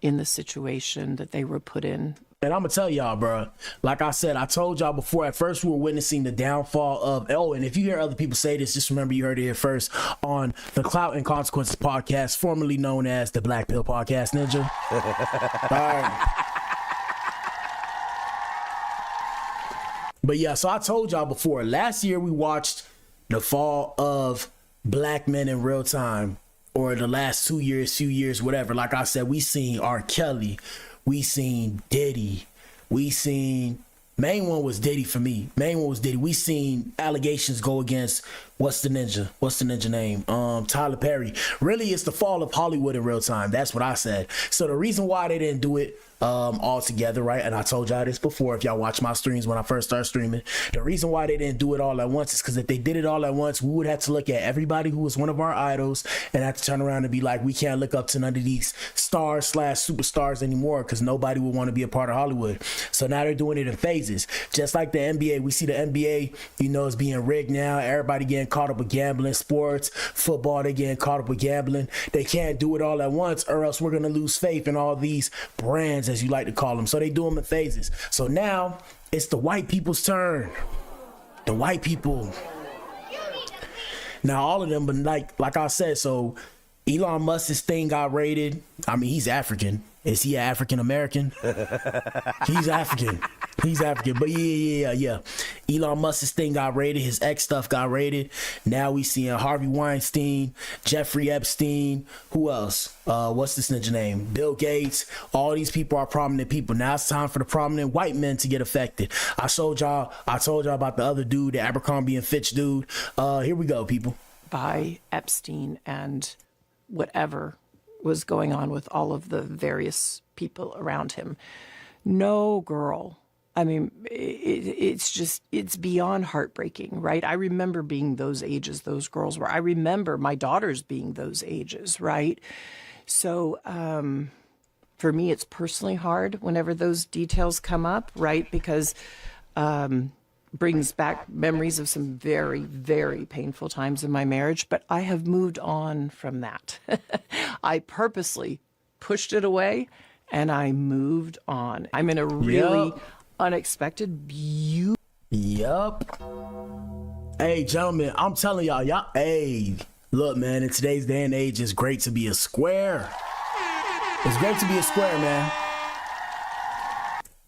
in the situation that they were put in. And I'm going to tell y'all, bro, like I said, I told y'all before, at first we were witnessing the downfall of, and if you hear other people say this, just remember you heard it here first on the Clout Consequences Podcast, formerly known as the Black Pill Podcast, Ninja. All right. But yeah, so I told y'all before, last year we watched the fall of black men in real time, or the last 2 years, few years, whatever. Like I said, we seen R. Kelly. We seen Diddy. We seen, main one was Diddy for me. We seen allegations go against What's the ninja name? Tyler Perry. Really, it's the fall of Hollywood in real time. That's what I said. So the reason why they didn't do it all together, right? And I told y'all this before, if y'all watch my streams when I first started streaming, the reason why they didn't do it all at once is because if they did it all at once, we would have to look at everybody who was one of our idols and have to turn around and be like, we can't look up to none of these stars/superstars anymore because nobody would want to be a part of Hollywood. So now they're doing it in phases. Just like the NBA, we see the NBA, is being rigged now. Everybody getting caught up with gambling. Sports, football, they getting caught up with gambling. They can't do it all at once or else we're going to lose faith in all these brands, as you like to call them. So they do them in phases. So now it's the white people's turn. The white people. Now all of them, but like I said, so Elon Musk's thing got raided. I mean, he's African. Is he African American? He's African. But yeah. Elon Musk's thing got raided. His ex stuff got raided. Now we seeing Harvey Weinstein, Jeffrey Epstein. Who else? What's this ninja name? Bill Gates. All these people are prominent people. Now it's time for the prominent white men to get affected. I told y'all about the other dude, the Abercrombie and Fitch dude. Here we go, people. By Epstein and whatever was going on with all of the various people around him. No girl. I mean, it's beyond heartbreaking, right? I remember being those ages those girls were. I remember my daughters being those ages, right? So for me, it's personally hard whenever those details come up, right? Because brings back memories of some very, very painful times in my marriage, but I have moved on from that. I purposely pushed it away and I moved on. I'm in a really unexpected, beautiful. Yup. Hey, gentlemen, I'm telling y'all, hey, look, man, in today's day and age, it's great to be a square. It's great to be a square, man.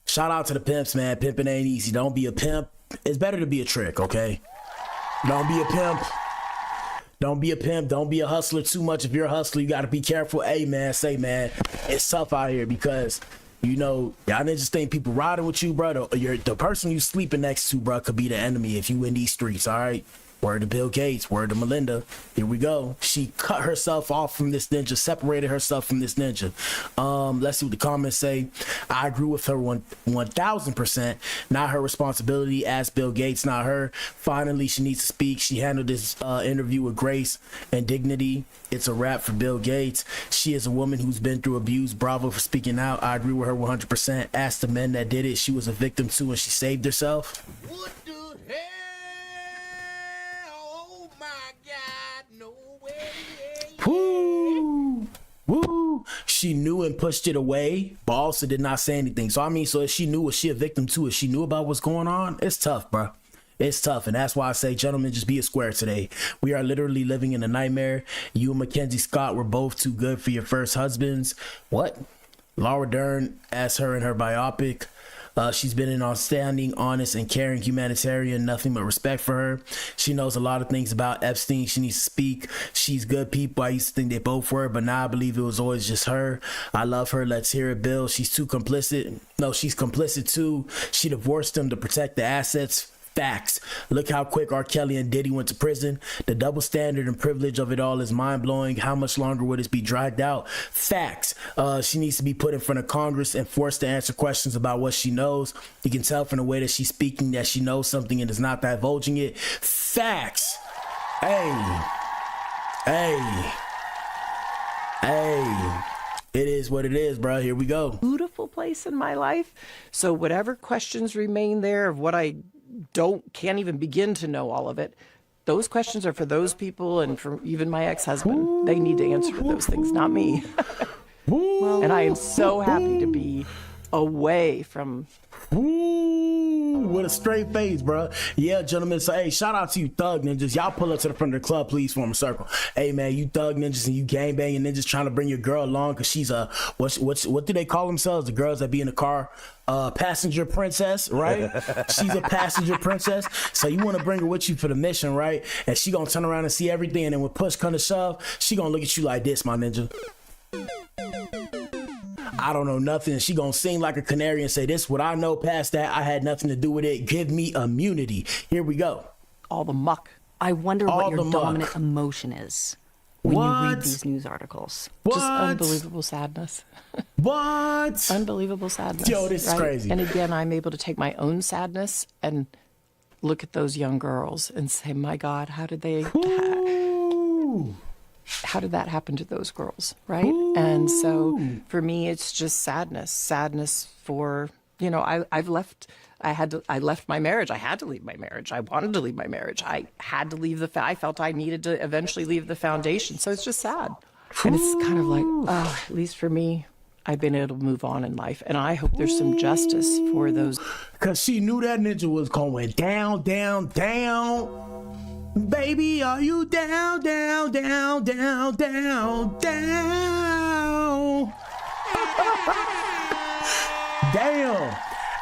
Shout out to the pimps, man. Pimping ain't easy. Don't be a pimp. It's better to be a trick, okay? Don't be a pimp. Don't be a pimp. Don't be a hustler too much. If you're a hustler, you got to be careful. Hey, man, it's tough out here because, y'all niggas think people riding with you, bro. The person you sleeping next to, bro, could be the enemy if you in these streets, all right? Word to Bill Gates, word to Melinda. Here we go. She cut herself off from this ninja, separated herself from this ninja. Let's see what the comments say. I agree with her 1,000%. Not her responsibility. Ask Bill Gates, not her. Finally, she needs to speak. She handled this interview with grace and dignity. It's a wrap for Bill Gates. She is a woman who's been through abuse. Bravo for speaking out. I agree with her 100%. Ask the men that did it. She was a victim too, and she saved herself. What the hell? Woo! She knew and pushed it away, but also did not say anything. So if she knew, was she a victim too? If she knew about what's going on, it's tough, bro. It's tough, and that's why I say, gentlemen, just be a square today. We are literally living in a nightmare. You and Mackenzie Scott were both too good for your first husbands. What? Laura Dern asked her in her biopic. She's been an outstanding, honest, and caring humanitarian, nothing but respect for her. She knows a lot of things about Epstein. She needs to speak. She's good people. I used to think they both were, but now I believe it was always just her. I love her. Let's hear it, Bill. She's too complicit. No, she's complicit too. She divorced him to protect the assets. Facts. Look how quick R. Kelly and Diddy went to prison. The double standard and privilege of it all is mind-blowing. How much longer would it be dragged out? Facts. She needs to be put in front of Congress and forced to answer questions about what she knows. You can tell from the way that she's speaking that she knows something and is not divulging it. Facts. Hey. It is what it is, bro. Here we go. Beautiful place in my life. So whatever questions remain there of what I can't even begin to know all of it. Those questions are for those people and for even my ex-husband. They need to answer those things, not me. And I am so happy to be away from. With a straight face, bro. Yeah, gentlemen. So, hey, shout out to you thug ninjas. Y'all pull up to the front of the club, please, form a circle. Hey, man, you thug ninjas and you gangbanging ninjas trying to bring your girl along because she's a what do they call themselves? The girls that be in the car, passenger princess, right? She's a passenger princess. So you want to bring her with you for the mission, right? And she gonna turn around and see everything, and then when push come to shove, she gonna look at you like this, my ninja. I don't know nothing. She gonna sing like a canary and say, this what I know. Past that, I had nothing to do with it. Give me immunity. Here we go. All the muck I wonder what All your the dominant muck. emotion is when you read What? these news articles. Just unbelievable sadness. What? Unbelievable sadness. Yo, this is crazy. And again, I'm able to take my own sadness and look at those young girls and say, my God, how did they, how did that happen to those girls, right? And so for me, it's just sadness for, you know, I left my marriage. I had to leave my marriage. I wanted to leave my marriage. I had to leave I felt I needed to eventually leave the foundation. So it's just sad. And it's kind of like, oh, at least for me, I've been able to move on in life. And I hope there's some justice for those. Because she knew that ninja was going down, down, down. Baby, are you down, down, down, down, down, down? Damn.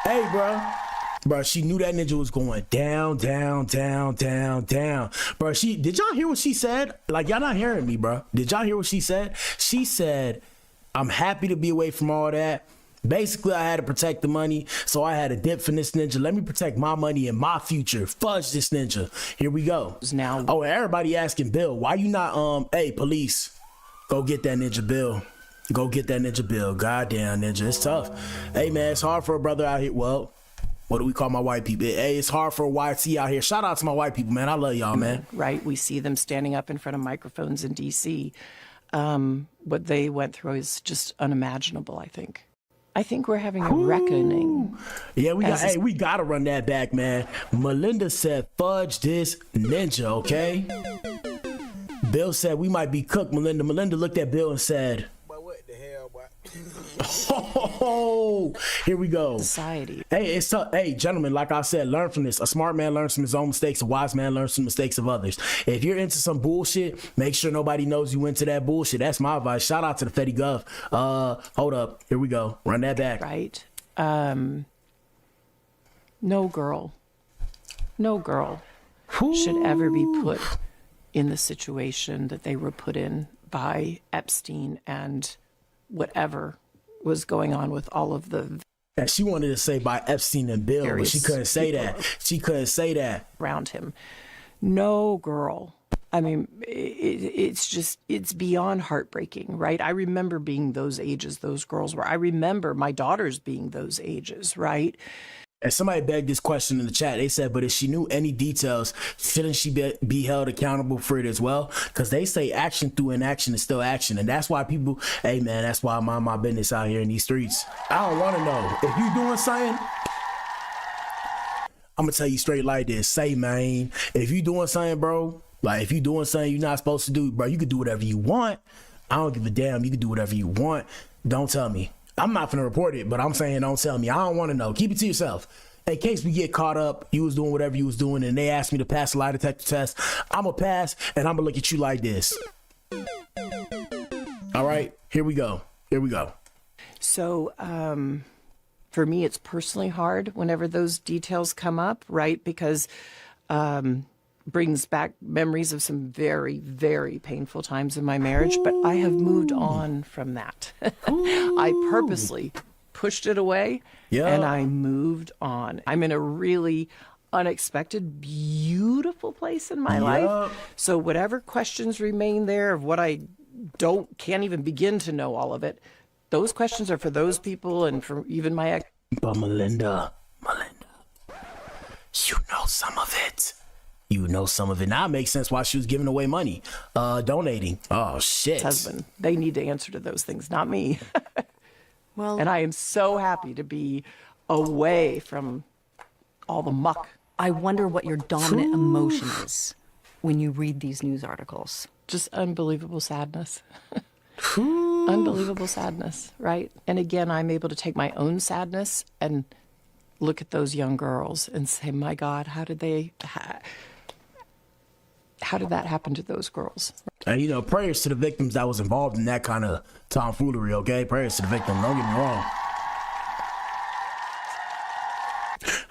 Hey, bro, she knew that ninja was going down, down, down, down, down. Bro, did y'all hear what she said? Like, y'all not hearing me, bro. Did y'all hear what she said? She said, I'm happy to be away from all that. Basically, I had to protect the money, so I had to dip from this ninja. Let me protect my money and my future. Fudge this ninja. Here we go. Now, oh, everybody asking Bill, why you not, hey, police, go get that ninja Bill. Go get that ninja Bill. Goddamn, ninja, it's tough. Hey, man, it's hard for a brother out here. Well, what do we call my white people? Hey, it's hard for a YT out here. Shout out to my white people, man. I love y'all, man. Right? We see them standing up in front of microphones in D.C. What they went through is just unimaginable, I think. I think we're having a reckoning. Yeah, we gotta run that back, man. Melinda said, fudge this ninja, okay? Bill said, we might be cooked, Melinda. Melinda looked at Bill and said, but what the hell, boy? Oh, here we go. Society. Hey, hey, gentlemen, like I said, learn from this. A smart man learns from his own mistakes. A wise man learns from the mistakes of others. If you're into some bullshit, make sure nobody knows you into that bullshit. That's my advice. Shout out to the Fetty Gov. Hold up. Here we go. Run that back. Right. No girl should ever be put in the situation that they were put in by Epstein and whatever was going on with all of the. And she wanted to say by Epstein and Bill, but she couldn't say that. She couldn't say that. Around him. No girl. I mean, it's beyond heartbreaking, right? I remember being those ages, those girls were. I remember my daughters being those ages, right? And somebody begged this question in the chat. They said, but if she knew any details, shouldn't she be held accountable for it as well? Because they say action through inaction is still action. And that's why people, hey, man, that's why I mind my business out here in these streets. I don't want to know. If you doing something, I'm going to tell you straight like this. Say, man, if you doing something, bro, like if you doing something you're not supposed to do, bro, you can do whatever you want. I don't give a damn. You can do whatever you want. Don't tell me. I'm not going to report it, but I'm saying don't tell me. I don't want to know. Keep it to yourself. In case we get caught up, you was doing whatever you was doing, and they asked me to pass a lie detector test, I'm going to pass, and I'm going to look at you like this. All right, here we go. Here we go. So for me, it's personally hard whenever those details come up, right? Because brings back memories of some very, very painful times in my marriage, but I have moved on from that. I purposely pushed it away and I moved on. I'm in a really unexpected, beautiful place in my life. So whatever questions remain there of what I can't even begin to know all of it, those questions are for those people and for even my ex. But Melinda, you know some of it. You know some of it. Now it makes sense why she was giving away money, donating. Oh, shit. Husband, they need to answer to those things, not me. Well, and I am so happy to be away from all the muck. I wonder what your dominant emotion is when you read these news articles. Just unbelievable sadness. Unbelievable sadness, right? And again, I'm able to take my own sadness and look at those young girls and say, my God, how did that happen to those girls? And, you know, prayers to the victims that was involved in that kind of tomfoolery, okay? Prayers to the victim. Don't get me wrong.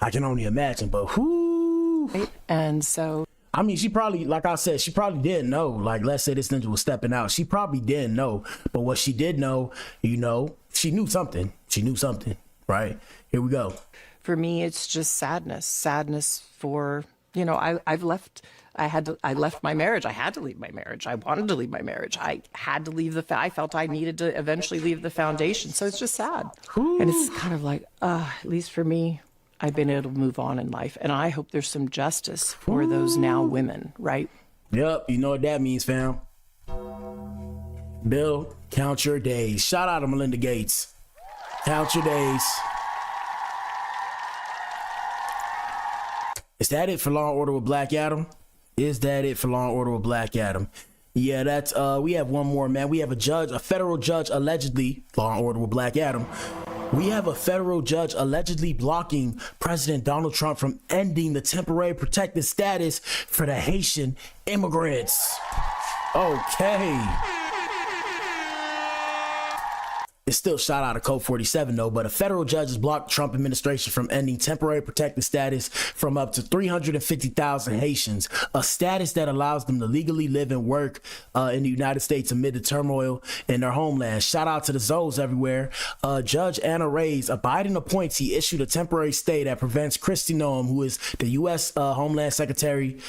I can only imagine, but whoo. And so. I mean, she probably, like I said, she probably didn't know. Like, let's say this ninja was stepping out. She probably didn't know. But what she did know, you know, she knew something. She knew something, right? Here we go. For me, it's just sadness for, You know, I left my marriage. I had to leave my marriage. I wanted to leave my marriage. I had to leave I felt I needed to eventually leave the foundation. So it's just sad. And it's kind of like, at least for me, I've been able to move on in life. And I hope there's some justice for those now women, right? Yep, you know what that means, fam. Bill, count your days. Shout out to Melinda Gates. Count your days. Is that it for Law and Order with Blac Adam? Is that it for Law and Order with Blac Adam? Yeah, that's we have one more, man. We have a federal judge allegedly, Law and Order with Blac Adam. We have a federal judge allegedly blocking President Donald Trump from ending the temporary protected status for the Haitian immigrants. Okay. It's still shot out of Code 47 though, but a federal judge has blocked the Trump administration from ending temporary protected status from up to 350,000 Haitians, a status that allows them to legally live and work in the United States amid the turmoil in their homeland. Shout out to the Zoes everywhere. Judge Anna Reyes, a Biden appointee, issued a temporary stay that prevents Kristi Noem, who is the U.S. Homeland Secretary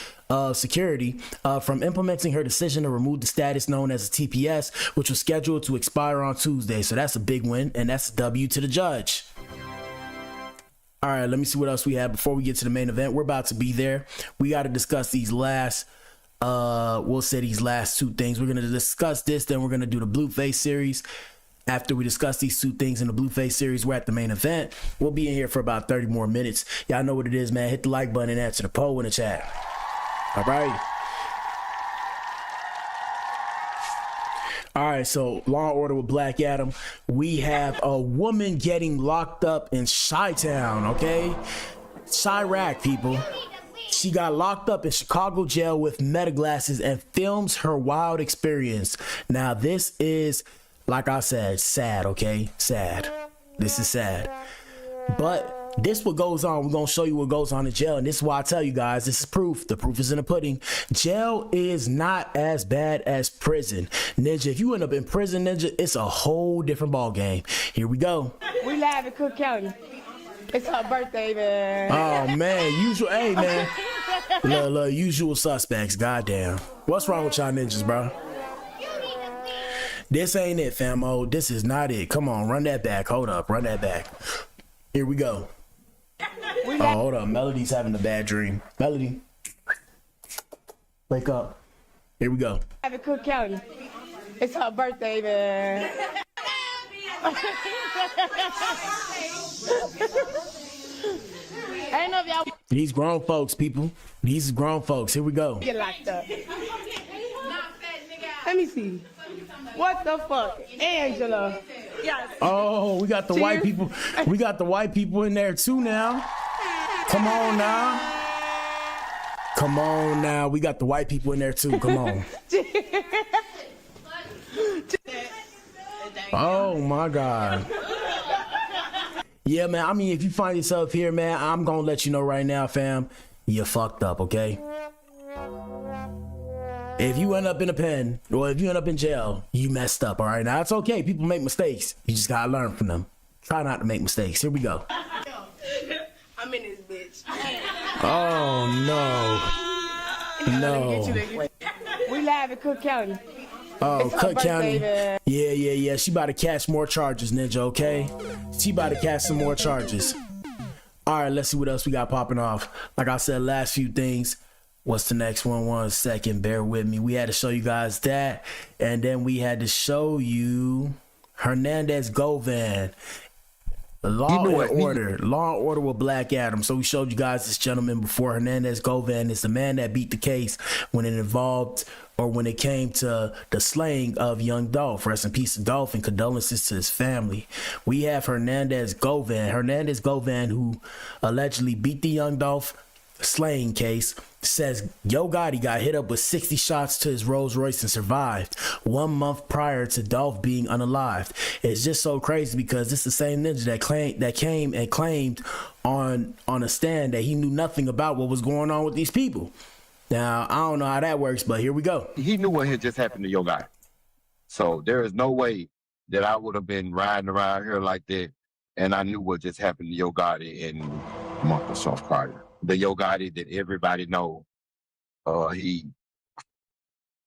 Security, from implementing her decision to remove the status known as a TPS, which was scheduled to expire on Tuesday. So that's a big win, and that's a W to the judge. All right, let me see what else we have before we get to the main event. We're about to be there. We got to discuss these last, these last two things. We're going to discuss this, then we're going to do the Blueface series. After we discuss these two things in the Blueface series, we're at the main event. We'll be in here for about 30 more minutes. Y'all know what it is, man. Hit the like button and answer the poll in the chat. All right. All right, so Law and Order with Blac Adam. We have a woman getting locked up in Chi-Town, okay? Chirac, people. She got locked up in Chicago jail with meta glasses and films her wild experience. Now, this is, like I said, sad, okay? Sad. This is sad. But this what goes on. We're going to show you what goes on in jail. And this is why I tell you guys, this is proof. The proof is in the pudding. Jail is not as bad as prison. Ninja, if you end up in prison, Ninja, it's a whole different ball game. Here we go. We live in Cook County. It's her birthday, man. Oh, man. Hey, man. Look, usual suspects. Goddamn. What's wrong with y'all ninjas, bro? This ain't it, famo. This is not it. Come on, run that back. Hold up. Run that back. Here we go. Oh, hold up. Melody's having a bad dream. Melody, wake up. Here we go. Live in Cook County. It's her birthday, man. I know if y'all. These grown folks, people. These grown folks. Here we go. Get locked up. Let me see. What the fuck, Angela? Yes. Oh, we got the white people. We got the white people in there too now. Come on now. Come on now. We got the white people in there too. Come on. Oh my God. Yeah, man. I mean, if you find yourself here, man, I'm gonna let you know right now, fam. You fucked up, okay? If you end up in a pen or if you end up in jail, you messed up, all right? Now, it's okay. People make mistakes. You just got to learn from them. Try not to make mistakes. Here we go. I'm in this bitch. Oh, no. No. We live in Cook County. Oh, Cook County. Yeah. She about to catch more charges, Ninja, okay? She about to catch some more charges. All right, let's see what else we got popping off. Like I said, last few things. What's the next one? 1 second. Bear with me. We had to show you guys that. And then we had to show you Hernandez Govan. Law and Order. Law and Order with Blac Adam. So we showed you guys this gentleman before. Hernandez Govan is the man that beat the case when it involved or when it came to the slaying of young Dolph. Rest in peace to Dolph and condolences to his family. We have Hernandez Govan. Hernandez Govan, who allegedly beat the young Dolph slaying case, says Yo Gotti got hit up with 60 shots to his Rolls Royce and survived 1 month prior to Dolph being unalived. It's just so crazy because it's the same ninja that came and claimed on a stand that he knew nothing about what was going on with these people. Now, I don't know how that works, but here we go. He knew what had just happened to Yo Gotti. So there is no way that I would have been riding around here like that and I knew what just happened to Yo Gotti in a month or so prior. the Yo Gotti that everybody know. He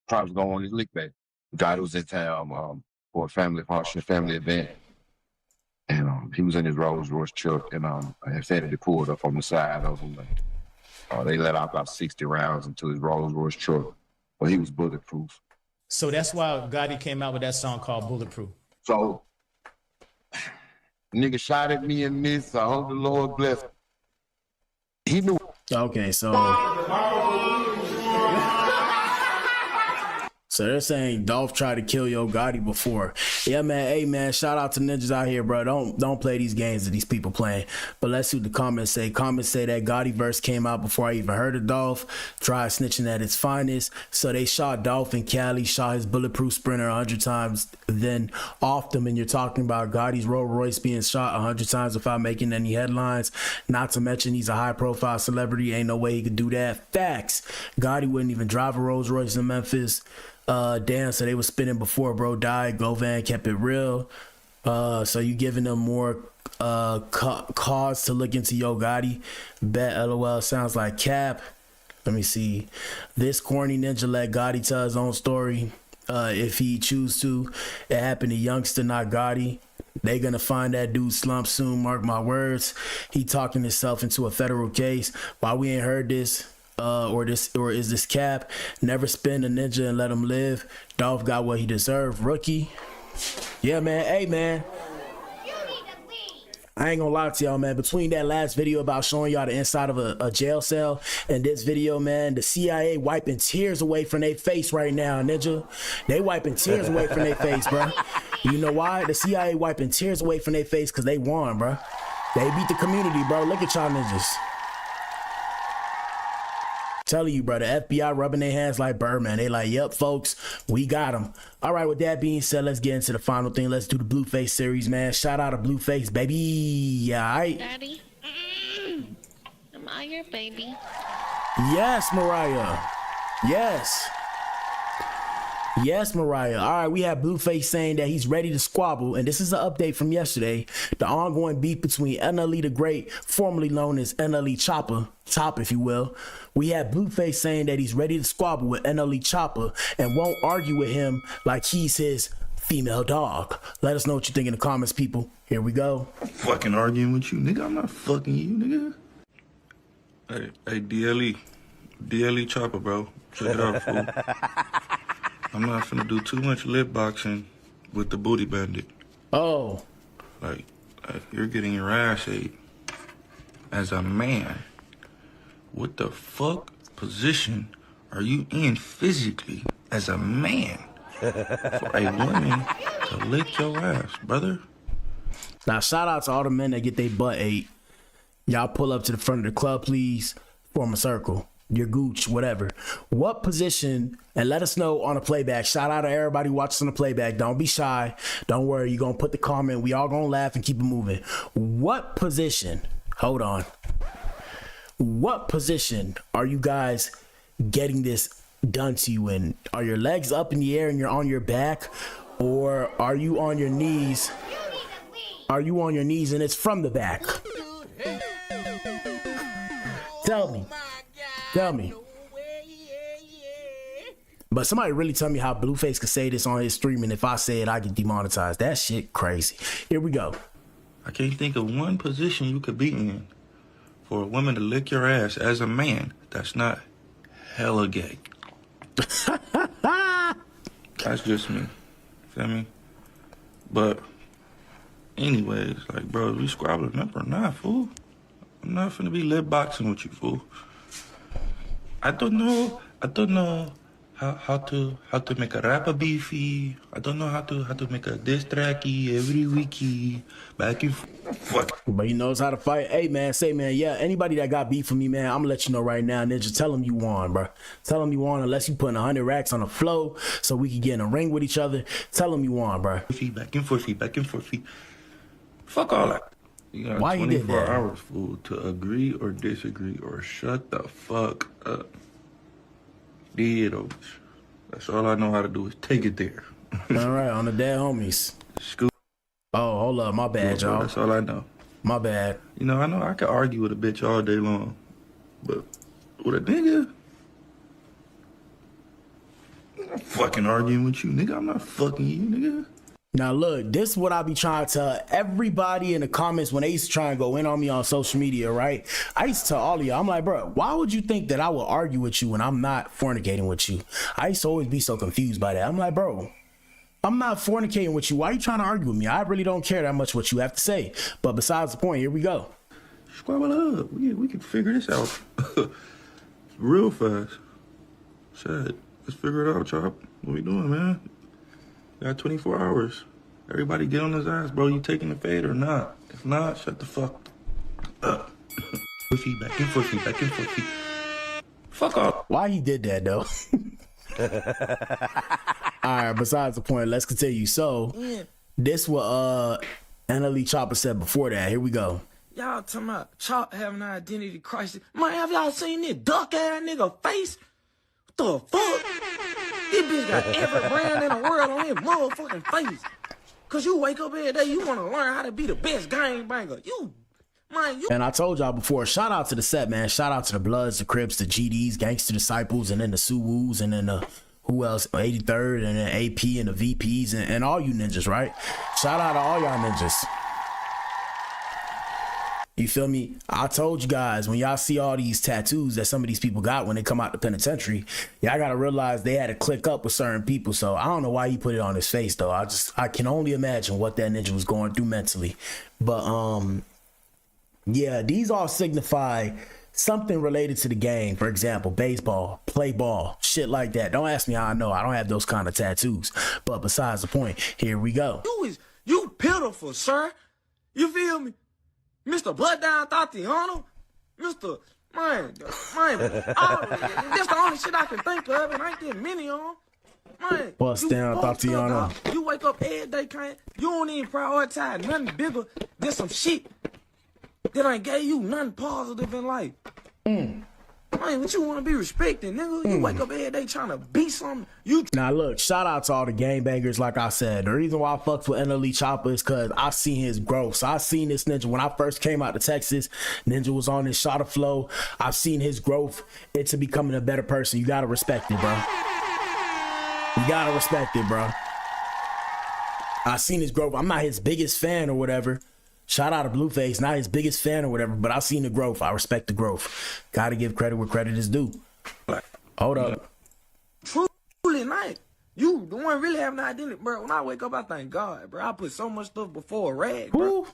probably going on his lick back. Gotti was in town for a family function, family event. And he was in his Rolls Royce truck, and Infinity pulled up on the side of him. They let out about 60 rounds into his Rolls Royce truck, but he was bulletproof. So that's why Gotti came out with that song called Bulletproof. So, nigga shot at me and missed. I hope the Lord bless. He knew. Okay, so they're saying Dolph tried to kill Yo Gotti before. Yeah, man. Hey, man. Shout out to ninjas out here, bro. Don't play these games that these people playing. But let's see what the comments say. Comments say that Gotti verse came out before I even heard of Dolph. Tried snitching at its finest. So they shot Dolph in Cali, shot his bulletproof Sprinter 100 times, then off them. And you're talking about Gotti's Rolls Royce being shot 100 times without making any headlines. Not to mention he's a high-profile celebrity. Ain't no way he could do that. Facts. Gotti wouldn't even drive a Rolls Royce in Memphis. Damn, so they was spinning before bro died. Govan kept it real. So you giving them more cause to look into Yo Gotti. Bet LOL sounds like cap. Let me see. This corny ninja let Gotti tell his own story. If he choose to. It happened to Youngster, not Gotti. They gonna find that dude slump soon, mark my words. He talking himself into a federal case. Why we ain't heard this? Or is this cap? Never spin a ninja and let him live. Dolph got what he deserved. Rookie. Yeah, man. Hey, man. I ain't gonna lie to y'all, man. Between that last video about showing y'all the inside of a jail cell and this video, man, the CIA wiping tears away from their face right now, ninja. They wiping tears away from their face, bro. You know why? The CIA wiping tears away from their face because they won, bro. They beat the community, bro. Look at y'all ninjas. Telling you, bro, the FBI rubbing their hands like Birdman. They like, yep, folks, we got them. All right, with that being said, let's get into the final thing. Let's do the Blueface series, man. Shout out to Blueface, baby. Yeah, all right. Daddy, am I your baby? Yes, Mariah. Yes. Yes, Mariah. All right, we have Blueface saying that he's ready to squabble, and this is an update from yesterday. The ongoing beef between NLE the Great, formerly known as NLE Chopper, Top, if you will. We have Blueface saying that he's ready to squabble with NLE Chopper and won't argue with him like he's his female dog. Let us know what you think in the comments, people. Here we go. Fucking arguing with you, nigga. I'm not fucking you, nigga. Hey, DLE Chopper, bro. Check it out, fool. I'm not finna do too much lip boxing with the booty bandit. Oh. Like you're getting your ass ate as a man. What the fuck position are you in physically as a man for a woman to lick your ass, brother? Now, shout out to all the men that get their butt ate. Y'all pull up to the front of the club, please. Form a circle. Your gooch, whatever. What position, and let us know on the playback. Shout out to everybody watching on the playback. Don't be shy. Don't worry. You're going to put the comment. We all going to laugh and keep it moving. What position, hold on. What position are you guys getting this done to you in? Are your legs up in the air and you're on your back? Or are you on your knees? Are you on your knees and it's from the back? Tell me. Tell me. But somebody really tell me how Blueface could say this on his stream, and if I say it, I get demonetized. That shit crazy. Here we go. I can't think of one position you could be in for a woman to lick your ass as a man that's not hella gay. That's just me. Feel me? But anyways, like, bro, we squabbling up or not, fool? I'm not finna be lip boxing with you, fool. I don't know how to make a rapper beefy. I don't know how to make a diss tracky every weeky back and forth. But he knows how to fight. Hey, man, say, man, yeah, anybody that got beef with me, man, I'm gonna let you know right now, Ninja. Tell him you won, bro. Tell him you won unless you putting 100 racks on the flow so we can get in a ring with each other. Tell him you won, bro. Back and forth. Fuck all that. You got why 24 you did that? hours, fool, to agree or disagree or shut the fuck up. Dead. That's all I know how to do is take it there. All right, on the dead homies. Scoop. Oh, hold up. My bad, y'all. That's all I know. My bad. You know, I know I could argue with a bitch all day long. But with a nigga, I'm not fucking arguing with you, nigga. I'm not fucking you, nigga. Now look, this is what I be trying to tell everybody in the comments when they used to try and go in on me on social media, right? I used to tell all of y'all, I'm like, bro, why would you think that I would argue with you when I'm not fornicating with you? I used to always be so confused by that. I'm like, bro, I'm not fornicating with you. Why are you trying to argue with me? I really don't care that much what you have to say. But besides the point, here we go. Squabble up. We can figure this out real fast. Shit, let's figure it out, Chop. What we doing, man? Got 24 hours. Everybody get on his ass, bro. You taking the fade or not? If not, shut the fuck up. Pussy, back and forth, back and forth. Fuck off. Why he did that, though? All right, besides the point, let's continue. So, this what Annalie Chopper said before that. Here we go. Y'all talking about Chop having an identity crisis. Man, have y'all seen this duck-ass nigga face? What the fuck? This bitch got every brand in the world on his motherfucking face. Cause you wake up every day, you wanna learn how to be the best gangbanger. And I told y'all before, shout out to the set, man. Shout out to the Bloods, the Crips, the GDs, Gangster Disciples, and then the Suwus, and then the who else? 83rd, and then AP, and the VPs, and all you ninjas, right? Shout out to all y'all ninjas. You feel me? I told you guys, when y'all see all these tattoos that some of these people got when they come out the penitentiary, y'all gotta realize they had to click up with certain people. So I don't know why he put it on his face, though. I can only imagine what that ninja was going through mentally. But yeah, these all signify something related to the game. For example, baseball, play ball, shit like that. Don't ask me how I know. I don't have those kind of tattoos. But besides the point, here we go. You pitiful, sir. You feel me? Mr. Blood Down Tatiana, Mr. Man, that's the only shit I can think of, and ain't that many on. Man, Bust down Tatiana. You wake up every day, you don't even prioritize nothing bigger than some shit that ain't gave you nothing positive in life. Man, what you want to be respected, nigga? You wake up every day trying to be something. Now look, shout out to all the gangbangers. Like I said, the reason why I fucks with NLE Chopper is because I seen his growth. So I seen this ninja when I first came out to Texas. Ninja was on his shot of flow. I've seen his growth into becoming a better person. You gotta respect it, bro. You gotta respect it, bro. I seen his growth. I'm not his biggest fan or whatever. Shout out to Blueface, not his biggest fan or whatever, but I've seen the growth. I respect the growth. Gotta give credit where credit is due. Hold up. Truly nice. You the one really having an identity, bro. When I wake up, I thank God, bro. I put so much stuff before a rag, bro.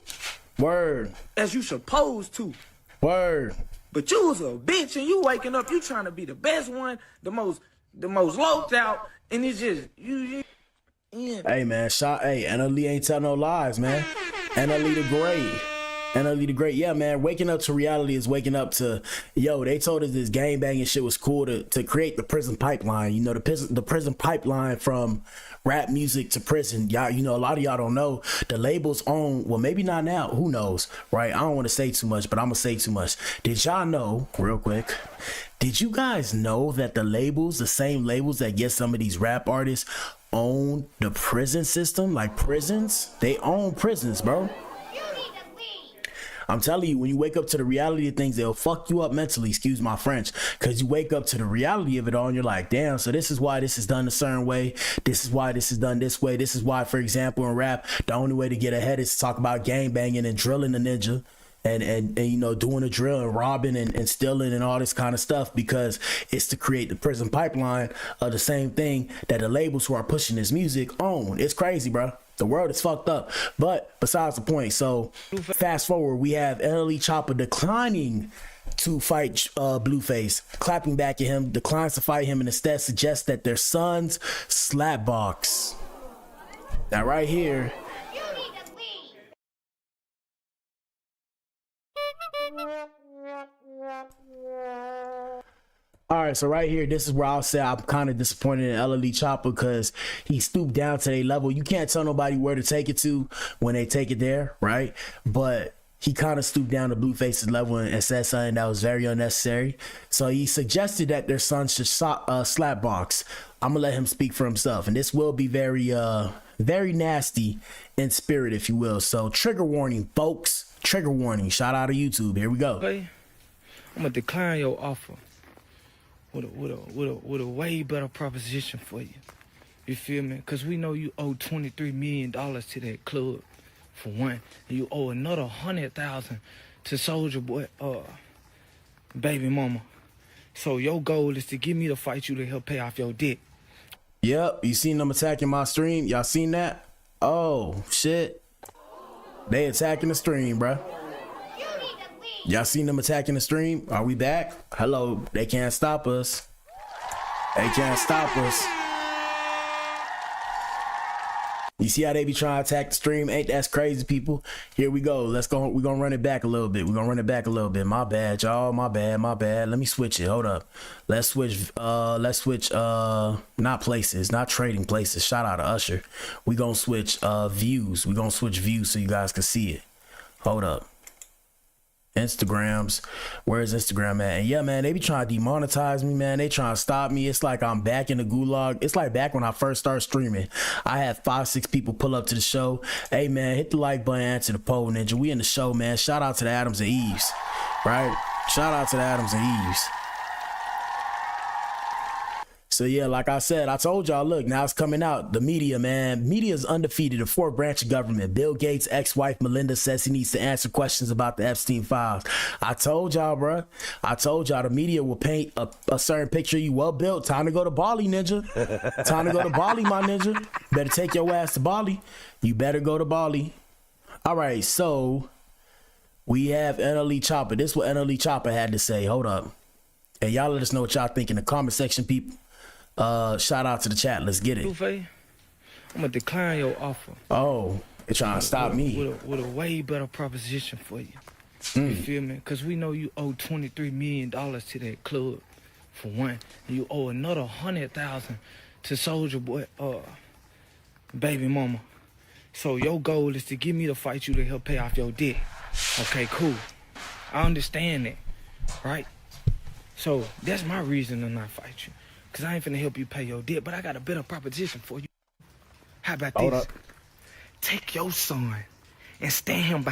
Word. As you supposed to. Word. But you was a bitch, and you waking up, you trying to be the best one, the most low out, and it's just you. Yeah. Hey man, NLE ain't tell no lies, man. NLE the great. NLE the great. Yeah, man, waking up to reality is waking up to, yo, they told us this gang banging shit was cool to create the prison pipeline. You know, the prison pipeline from rap music to prison. Y'all, you know, a lot of y'all don't know the labels own, well, maybe not now, who knows, right? I don't want to say too much, but I'm gonna say too much. Did y'all know, real quick, did you guys know that the labels, the same labels that get some of these rap artists, own the prison system? Like prisons, they own prisons, bro. I'm telling you, when you wake up to the reality of things, they'll fuck you up mentally, excuse my French, because you wake up to the reality of it all and you're like, damn, so this is why this is done a certain way. This is why this is done this way. This is why, for example, in rap, the only way to get ahead is to talk about gang banging and drilling the ninja. And you know, doing a drill and robbing and stealing and all this kind of stuff, because it's to create the prison pipeline of the same thing that the labels who are pushing this music own. It's crazy, bro. The world is fucked up. But besides the point, so fast forward, we have NLE Chopper declining to fight Blueface, clapping back at him, declines to fight him, and instead suggests that their sons slapbox. Now right here, all right, so right here, this is where I'll say I'm kind of disappointed in NLE Chopper, because he stooped down to their level. You can't tell nobody where to take it to when they take it there, right? But he kind of stooped down to Blueface's level and said something that was very unnecessary. So he suggested that their son should slap box. I'm gonna let him speak for himself, and this will be very nasty in spirit, if you will. So trigger warning, folks. Trigger warning. Shout out to YouTube. Here we go. I'm gonna decline your offer with a way better proposition for you. You feel me? Cause we know you owe $23 million to that club, for one, and you owe another $100,000 to Soulja Boy, baby mama. So your goal is to get me to fight you to help pay off your debt. Yep, you seen them attacking my stream? Y'all seen that? Oh, shit. They attacking the stream, bruh. Y'all seen them attacking the stream? Are we back? Hello, they can't stop us. They can't stop us. You see how they be trying to attack the stream? Ain't that crazy, people? Here we go. Let's go. We're gonna run it back a little bit. My bad, y'all. My bad. Let me switch it. Hold up. Let's switch not places, not trading places. Shout out to Usher. We gonna switch views. We gonna switch views so you guys can see it. Hold up. Instagrams, where's Instagram at? And yeah, man, they be trying to demonetize me, man. They trying to stop me. It's like I'm back in the gulag. It's like back when I first started streaming. I had 5-6 people pull up to the show. Hey, man, hit the like button, answer the poll, ninja. We in the show, man. Shout out to the Adams and Eves, right? Shout out to the Adams and Eves. So yeah, like I said, I told y'all, look, now it's coming out. The media, man. Media is undefeated. The fourth branch of government. Bill Gates' ex-wife, Melinda, says he needs to answer questions about the Epstein files. I told y'all, bruh. I told y'all the media will paint a certain picture of you well built. Time to go to Bali, ninja. Time to go to Bali, my ninja. Better take your ass to Bali. You better go to Bali. All right, so we have NLE Chopper. This is what NLE Chopper had to say. Hold up. And y'all let us know what y'all think in the comment section, people. Shout out to the chat. Let's get it. I'm gonna decline your offer. Oh, they're trying to stop me. With a way better proposition for you. You feel me? Cause we know you owe $23 million to that club, for one, and you owe another $100,000 to Soulja Boy, baby mama. So your goal is to get me to fight you to help pay off your debt. Okay, cool. I understand that, right? So that's my reason to not fight you. Cause I ain't finna help you pay your debt, but I got a better proposition for you. How about Hold this? up. Take your son and stand him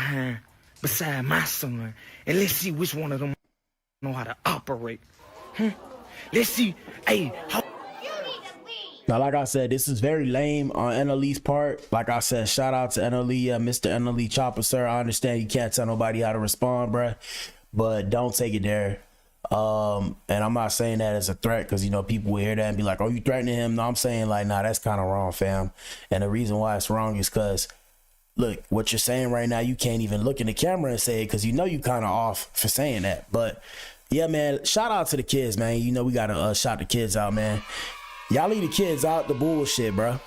beside my son, and let's see which one of them know how to operate. Let's see. Hey, now, like I said, this is very lame on NLE's part. Like I said, shout out to NLE, Mr. NLE Chopper, sir. I understand you can't tell nobody how to respond, bruh, but don't take it there. And I'm not saying that as a threat, because you know people will hear that and be like, oh, you threatening him? No, I'm saying like, nah, that's kind of wrong, fam. And the reason why it's wrong is because, look, what you're saying right now, you can't even look in the camera and say it, because you know you kind of off for saying that. But yeah, man, shout out to the kids, man. You know we gotta shout the kids out, man. Y'all leave the kids out the bullshit, bro.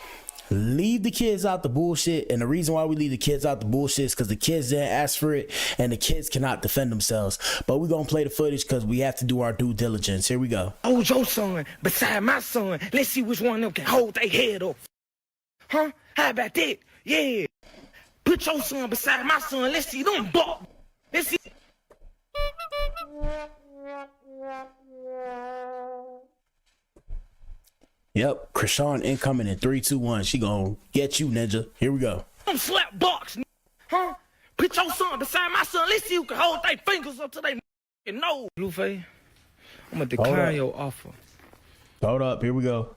Leave the kids out the bullshit. And the reason why we leave the kids out the bullshit is because the kids didn't ask for it, and the kids cannot defend themselves. But we're gonna play the footage because we have to do our due diligence. Here we go. hold your son beside my son. Let's see which one of them can hold their head up. Huh? How about that? Yeah. Put your son beside my son. Let's see them buck. Let's see. Yep, Krishan incoming in 3, 2, 1. She gonna get you, ninja. Here we go. Them slap box, huh? Put your son beside my son. Let's see who can hold their fingers up to their nose. Blueface, I'm gonna decline your offer. Hold up, here we go.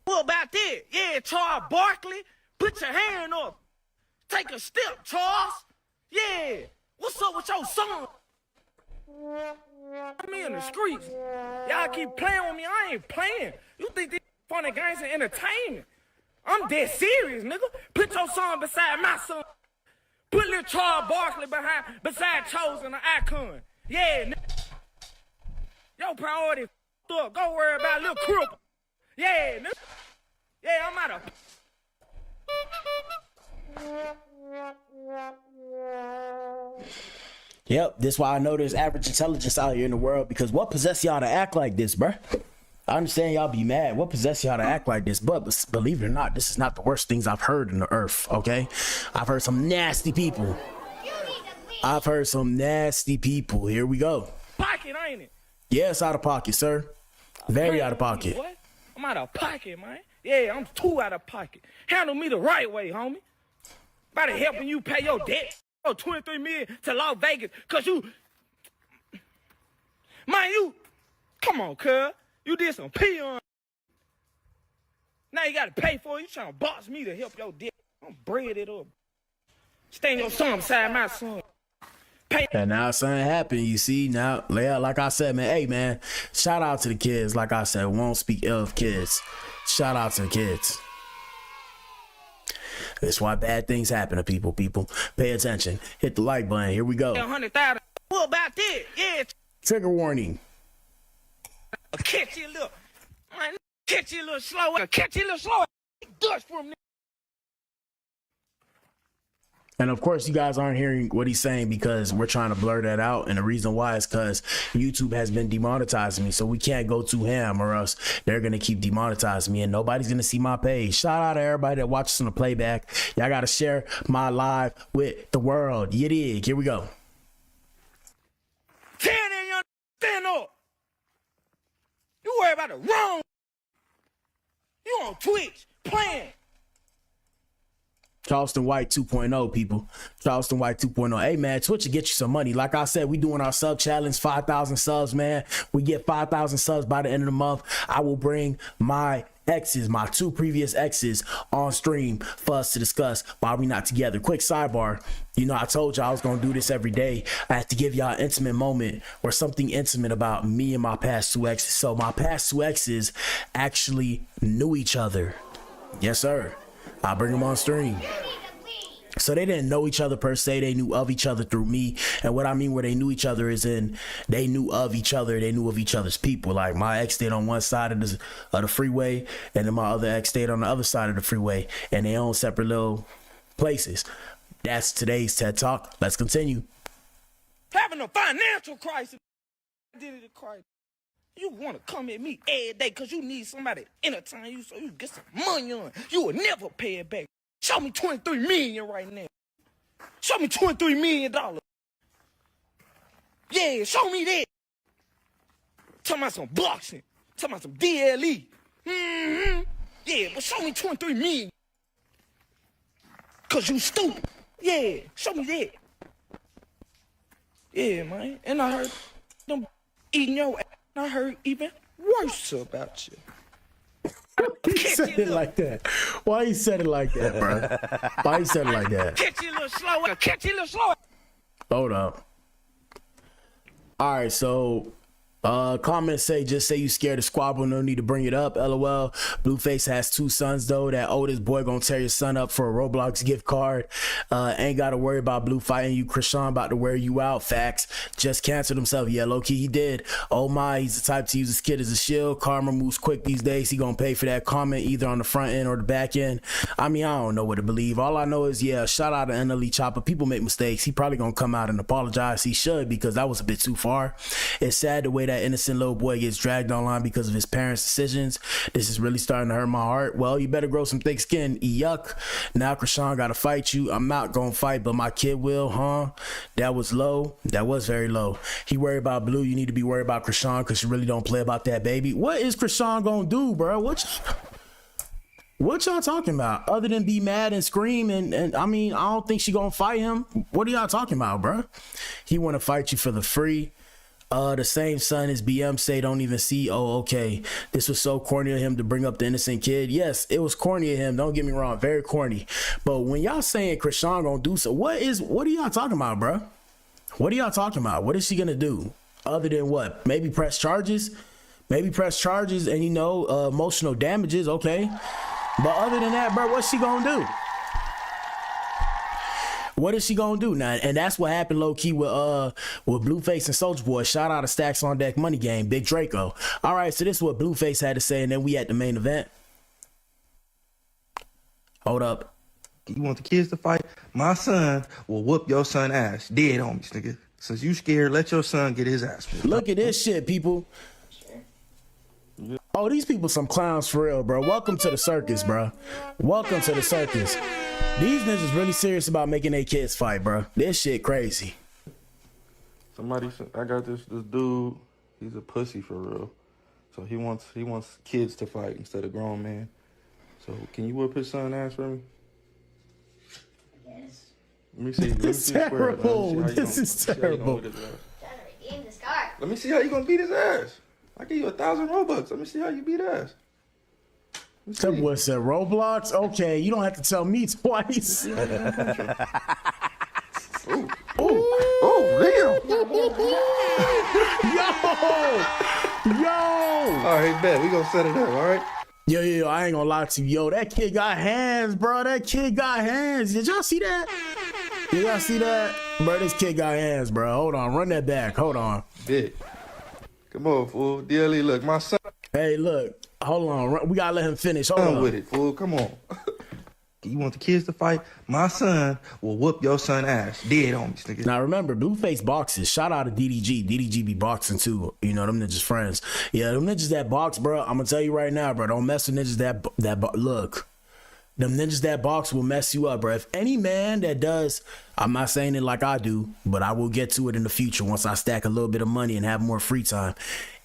What about that? Yeah, Charles Barkley, put your hand up. Take a step, Charles. Yeah. What's up with your son? I'm in the streets. Y'all keep playing with me. I ain't playing. You think this funny games and entertainment? I'm dead serious, nigga. Put your son beside my son. Put little Charles Barkley beside Chosen, the icon. Yeah, nigga. Your priority up. Go worry about little cripple. Yeah, nigga. Yeah, I'm out of. Yep, this is why I know there's average intelligence out here in the world, because what possessed y'all to act like this, bruh? I understand y'all be mad. What possessed y'all to act like this? But believe it or not, this is not the worst things I've heard in the earth, okay? I've heard some nasty people. I've heard some nasty people. Here we go. Pocket, ain't it? Yeah, it's out of pocket, sir. Very out of pocket. What? I'm out of pocket, man. Yeah, I'm too out of pocket. Handle me the right way, homie. About helping you pay your debt. Oh, $23 million to Las Vegas, cause you. Man, you, come on, cuz. You did some peon. Now you gotta pay for it. You trying to box me to help your dick. I'm bread it up. Stay in your son beside my son. And now something happened, you see. Now, like I said, man, hey, man, shout out to the kids. Like I said, won't speak ill of kids. Shout out to the kids. That's why bad things happen to people. People, pay attention. Hit the like button. Here we go. 100,000. What about that? Yeah. Trigger warning. Catch you a little. Man, catch you a little slow. Catch you a little slow. Dust from there. And of course, you guys aren't hearing what he's saying because we're trying to blur that out. And the reason why is because YouTube has been demonetizing me. So we can't go too ham or else they're going to keep demonetizing me and nobody's going to see my page. Shout out to everybody that watches on the playback. Y'all got to share my live with the world. You dig? Here we go. Stand up. You worry about the wrong. You on Twitch playing. Charleston White 2.0, people. Charleston White 2.0. Hey, man, Twitch will get you some money. Like I said, we doing our sub challenge, 5,000 subs, man. We get 5,000 subs by the end of the month. I will bring my exes, my 2 previous exes on stream for us to discuss why we not together. Quick sidebar. You know, I told y'all I was going to do this every day. I had to give y'all an intimate moment or something intimate about me and my past 2 exes. So my past 2 exes actually knew each other. Yes, sir. I'll bring them on stream. So they didn't know each other per se. They knew of each other through me. And what I mean where they knew each other is in they knew of each other. They knew of each other's people. Like my ex stayed on one side of the freeway, and then my other ex stayed on the other side of the freeway, and they own separate little places. That's today's TED Talk. Let's continue. Having a financial crisis. Identity crisis. You want to come at me every day because you need somebody to entertain you so you get some money on. You will never pay it back. Show me $23 million right now. Show me $23 million. Yeah, show me that. Talking about some boxing. Talking about some DLE. Yeah, but show me $23 million. Because you stupid. Yeah, show me that. Yeah, man. And I heard them eating your ass. I heard even worse about you. He said it like that. Why he said it like that, bro? Why he said it like that? Catch you a little slower. Catch you a little slower. Hold up. All right, so comments say, just say you scared of squabble, no need to bring it up. LOL. Blueface has 2 sons though. That oldest boy gonna tear your son up for a Roblox gift card. Ain't gotta worry about Blue fighting you. Krishan about to wear you out. Facts. Just canceled himself. Yeah, low-key he did. Oh my, he's the type to use his kid as a shield. Karma moves quick these days. He gonna pay for that comment either on the front end or the back end. I mean, I don't know what to believe. All I know is, yeah, shout out to NLE Chopper. People make mistakes. He probably gonna come out and apologize. He should, because that was a bit too far. It's sad the way that innocent little boy gets dragged online because of his parents' decisions. This is really starting to hurt my heart. Well, you better grow some thick skin. Yuck. Now Krishan gotta fight you. I'm not gonna fight, but my kid will, huh? That was low. That was very low. He worried about Blue. You need to be worried about Krishan because she really don't play about that baby. What is Krishan gonna do, bro? What y'all talking about? Other than be mad and scream and I mean, I don't think she gonna fight him. What are y'all talking about, bro? He wanna fight you for the free. The same son as BM say don't even see. Oh, okay. This was so corny of him to bring up the innocent kid. Yes, it was corny of him. Don't get me wrong. Very corny. But when y'all saying Krishan gonna do so, what are y'all talking about, bro? What are y'all talking about? What is she gonna do? Other than what? Maybe press charges? Maybe press charges and, you know, emotional damages. Okay. But other than that, bro, what's she gonna do? What is she gonna do now? And that's what happened low key with Blueface and Soulja Boy. Shout out to Stacks on Deck Money Game, Big Draco. All right, so this is what Blueface had to say, and then we at the main event. Hold up. You want the kids to fight? My son will whoop your son ass. Dead homies, nigga. Since you scared, let your son get his ass whooped. Look at this shit, people. Oh, these people some clowns for real, bro. Welcome to the circus, bro. Welcome to the circus. These niggas really serious about making their kids fight, bro. This shit crazy. Somebody said, I got this dude, he's a pussy for real. So he wants kids to fight instead of grown men. So can you whip his son ass for me? Yes. Let me see. This is terrible. This is terrible. Let me see how you gonna beat his ass. I give you 1,000 Robux. Let me see how you beat ass. That boy said Roblox? Okay, you don't have to tell me twice. Ooh, damn. Yo! All right, bet. We gonna set it up, all right? Yo, I ain't gonna lie to you. Yo, that kid got hands, bro. That kid got hands. Did y'all see that? Did y'all see that? Bro, this kid got hands, bro. Hold on. Run that back. Hold on. Big. Come on, fool. DLE, look, my son. Hey, look. Hold on. We gotta let him finish. Hold on. With it, fool. Come on. You want the kids to fight? My son will whoop your son ass. Dead on me, nigga. Now remember, Blueface boxes. Shout out to DDG. DDG be boxing too. You know, them niggas friends. Yeah, them niggas that box, bro. I'm gonna tell you right now, bro. Don't mess with niggas that look. Them ninjas that box will mess you up, bro. If any man that does, I'm not saying it like I do, but I will get to it in the future once I stack a little bit of money and have more free time.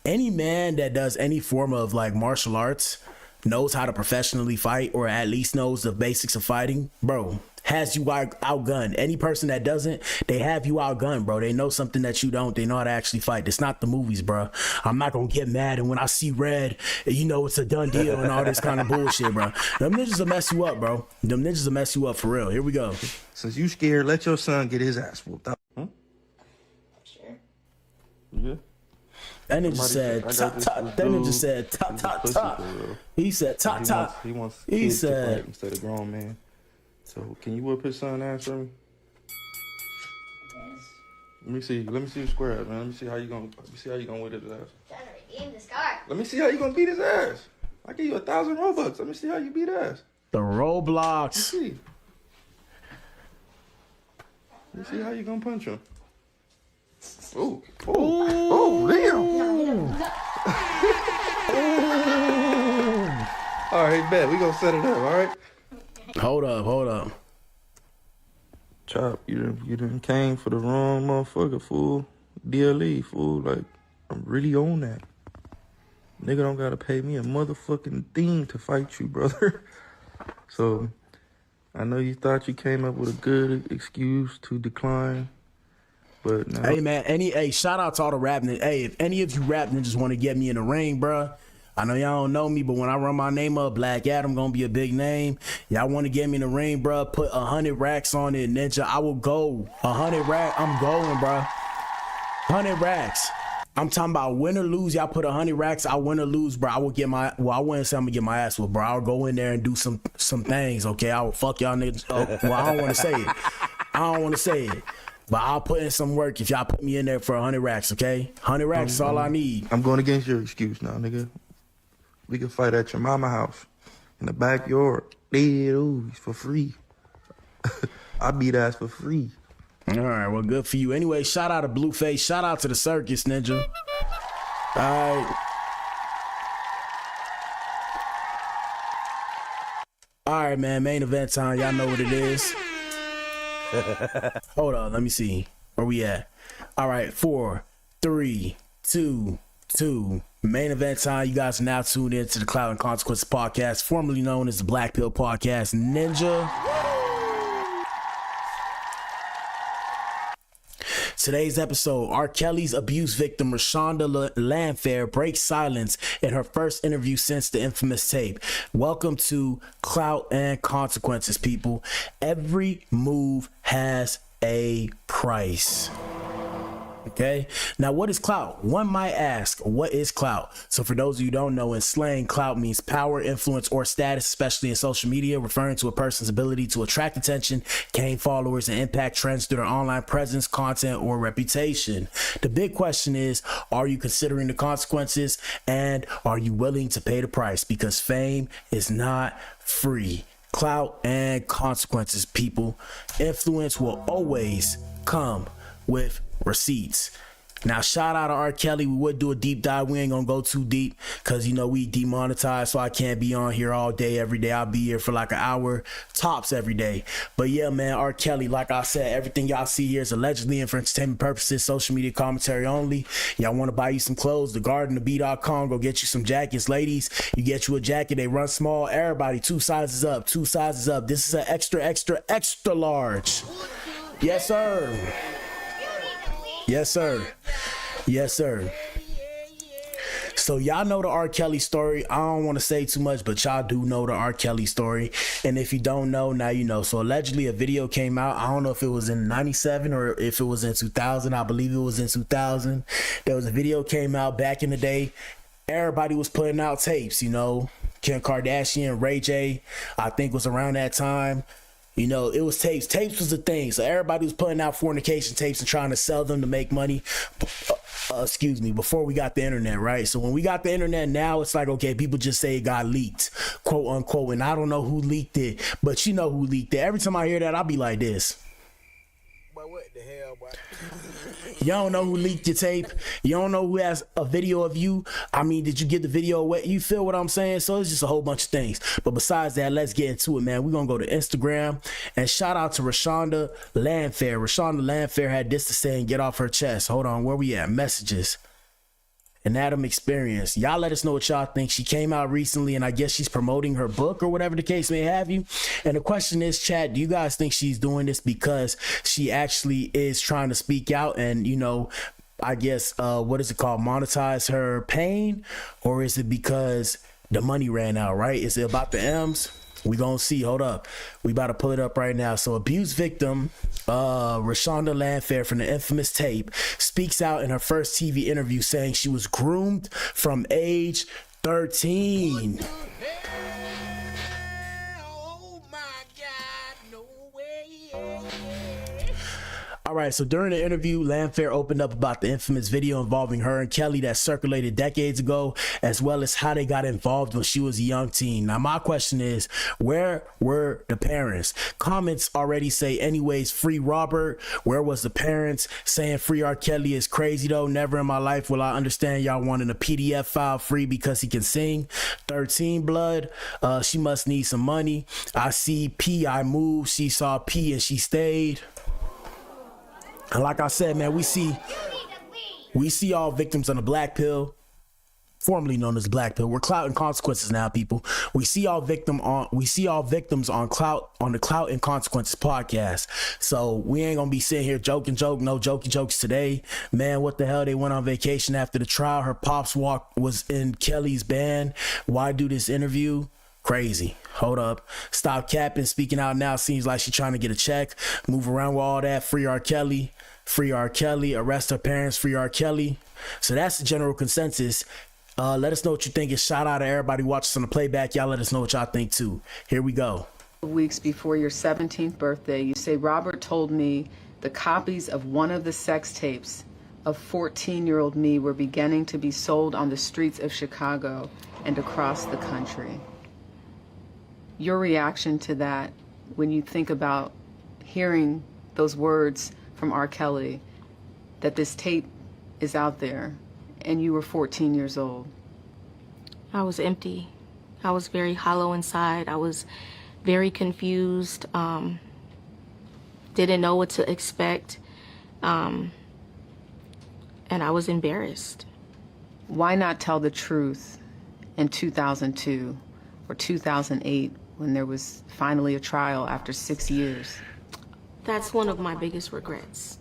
Any man that does any form of like martial arts, knows how to professionally fight, or at least knows the basics of fighting, bro, has you outgunned. Any person that doesn't, they have you outgunned, bro. They know something that you don't. They know how to actually fight. It's not the movies, bro. I'm not gonna get mad, and when I see red, you know it's a done deal and all this kind of bullshit, bro. Them niggas will mess you up, bro. Them niggas will mess you up for real. Here we go. Since you scared, let your son get his ass whooped up. Sure. Yeah. That nigga said top top. That nigga said top top top. He said top top. He wants he kids said to fight instead of grown man. So can you whoop his son ass for me? Yes. Let me see you square up, man. Let me see how you gonna whip his ass. Trying to redeem the scar. Let me see how you gonna beat his ass. I give you 1,000 Robux. Let me see how you beat ass. The Roblox. Let me see how you gonna punch him. Oh, damn. All right, bet. We gonna set it up, all right? Hold up. Chop, you done came for the wrong motherfucker, fool. DLE, fool. Like, I'm really on that. Nigga don't gotta pay me a motherfucking thing to fight you, brother. So, I know you thought you came up with a good excuse to decline. But no. Hey man, shout out to all the rap niggas. Hey, if any of you rap niggas want to get me in the ring, bruh, I know y'all don't know me, but when I run my name up, Black Adam gonna be a big name. Y'all want to get me in the ring, bruh, put 100 racks on it, ninja. I will go 100 racks. I'm going, bruh. 100 racks. I'm talking about win or lose. Y'all put 100 racks. I win or lose, bro. I will get my. Well, I wouldn't say I'm gonna get my ass whooped, bro. I'll go in there and do some things. Okay, I will fuck y'all niggas. Well, I don't want to say it. But I'll put in some work if y'all put me in there for 100 racks, okay? 100 racks is all I need. I'm going against your excuse now, nigga. We can fight at your mama house in the backyard. Dead for free. I beat ass for free. All right, well, good for you. Anyway, shout out to Blueface. Shout out to the circus, ninja. All right, man. Main event time. Y'all know what it is. Hold on, let me see where we at. All right, 4, 3, 2, 2. Main event time. You guys are now tuned in to the Clout Consequences Podcast, formerly known as the Black Pill Podcast. Ninja. Today's episode, R. Kelly's abuse victim Reshonda Landfair breaks silence in her first interview since the infamous tape. Welcome to Clout and Consequences, people. Every move has a price. Okay, now what is clout? One might ask, what is clout? So for those of you who don't know, in slang, clout means power, influence, or status, especially in social media, referring to a person's ability to attract attention, gain followers, and impact trends through their online presence, content, or reputation. The big question is, are you considering the consequences, and are you willing to pay the price? Because fame is not free. Clout and consequences, people. Influence will always come with receipts. Now, shout out to R. Kelly. We would do a deep dive. We ain't gonna go too deep because, you know, we demonetized, so I can't be on here all day, every day. I'll be here for like an hour tops every day. But yeah, man, R. Kelly, like I said, everything y'all see here is allegedly and for entertainment purposes, social media commentary only. Y'all want to buy you some clothes, thegardentheb.com. Go get you some jackets. Ladies, you get you a jacket. They run small. Everybody, 2 sizes up, 2 sizes up. This is an extra, extra, extra large. Yes, sir. Yes, sir. Yes, sir. So y'all know the R. Kelly story. I don't want to say too much, but y'all do know the R. Kelly story. And if you don't know, now you know. So allegedly a video came out. I don't know if it was in 97 or if it was in 2000. I believe it was in 2000. There was a video came out back in the day. Everybody was putting out tapes, you know. Kim Kardashian, Ray J, I think was around that time. You know, it was tapes. Tapes was the thing. So everybody was putting out fornication tapes and trying to sell them to make money. Before we got the internet, right? So when we got the internet now, it's like, okay, people just say it got leaked, quote unquote. And I don't know who leaked it, but you know who leaked it. Every time I hear that, I'll be like this. But what the hell, boy? You don't know who leaked your tape. You don't know who has a video of you. I mean, did you get the video away? You feel what I'm saying? So it's just a whole bunch of things. But besides that, let's get into it, man. We're going to go to Instagram and shout out to Reshonda Landfair. Reshonda Landfair had this to say and get off her chest. Hold on, where we at? Messages. An Adam experience. Y'all let us know what y'all think. She came out recently and I guess she's promoting her book or whatever the case may have you. And the question is, chat, do you guys think she's doing this because she actually is trying to speak out and, you know, I guess, what is it called? Monetize her pain? Or is it because the money ran out, right? Is it about the M's? We gonna see. Hold up. We about to pull it up right now. So abuse victim Reshonda Landfair from the infamous tape speaks out in her first TV interview saying she was groomed from age 13. All right, so during the interview, Landfair opened up about the infamous video involving her and Kelly that circulated decades ago, as well as how they got involved when she was a young teen. Now, my question is, where were the parents? Comments already say, anyways, free Robert. Where was the parents? Saying free R. Kelly is crazy, though. Never in my life will I understand y'all wanting a PDF file free because he can sing. 13 blood. She must need some money. I see P, I moved. She saw P and she stayed. And like I said, man, we see all victims on the Black pill, formerly known as Black pill. We're Clout and Consequences now, people. We see all victims on the Clout and Consequences podcast. So we ain't gonna be sitting here no jokey jokes today. Man, what the hell? They went on vacation after the trial. Her pops was in Kelly's band. Why do this interview? Crazy. Hold up. Stop capping. Speaking out now seems like she's trying to get a check. Move around with all that. Free R. Kelly. Free R. Kelly. Arrest her parents. Free R. Kelly. So that's the general consensus. Let us know what you think. And shout out to everybody watching us on the playback. Y'all let us know what y'all think too. Here we go. Weeks before your 17th birthday, you say, Robert told me the copies of one of the sex tapes of 14-year-old me were beginning to be sold on the streets of Chicago and across the country. Your reaction to that when you think about hearing those words from R. Kelly, that this tape is out there, and you were 14 years old? I was empty. I was very hollow inside. I was very confused, didn't know what to expect, and I was embarrassed. Why not tell the truth in 2002 or 2008 when there was finally a trial after 6 years? That's one of my biggest regrets.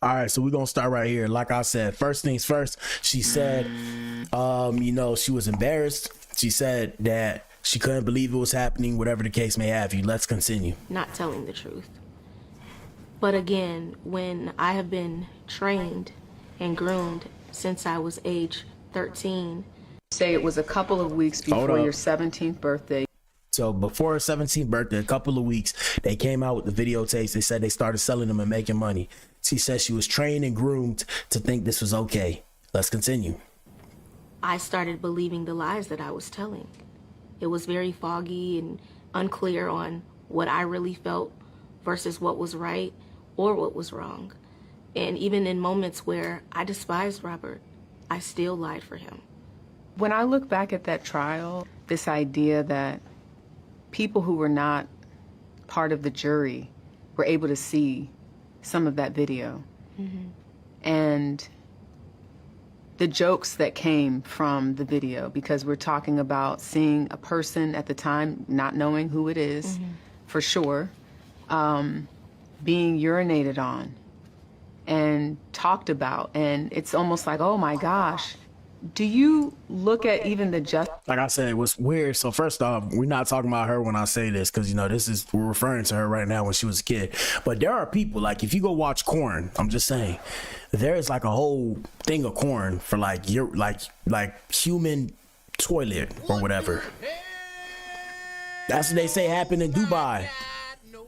All right, so we're going to start right here. Like I said, first things first, she said, she was embarrassed. She said that she couldn't believe it was happening, whatever the case may have you. Let's continue. Not telling the truth. But again, when I have been trained and groomed since I was age 13. Say it was a couple of weeks before your 17th birthday. So before her 17th birthday, a couple of weeks, they came out with the videotapes. They said they started selling them and making money. She said she was trained and groomed to think this was okay. Let's continue. I started believing the lies that I was telling. It was very foggy and unclear on what I really felt versus what was right or what was wrong. And even in moments where I despised Robert, I still lied for him. When I look back at that trial, this idea that people who were not part of the jury were able to see some of that video. Mm-hmm. And the jokes that came from the video, because we're talking about seeing a person at the time, not knowing who it is, for sure, being urinated on, and talked about. And it's almost like, oh my gosh. Do you look at even the like I said, what's weird? So first off, we're not talking about her when I say this, because you know we're referring to her right now when she was a kid. But there are people, like, if you go watch Korn, I'm just saying, there is like a whole thing of Korn for like your like human toilet or whatever. That's what they say happened in Dubai.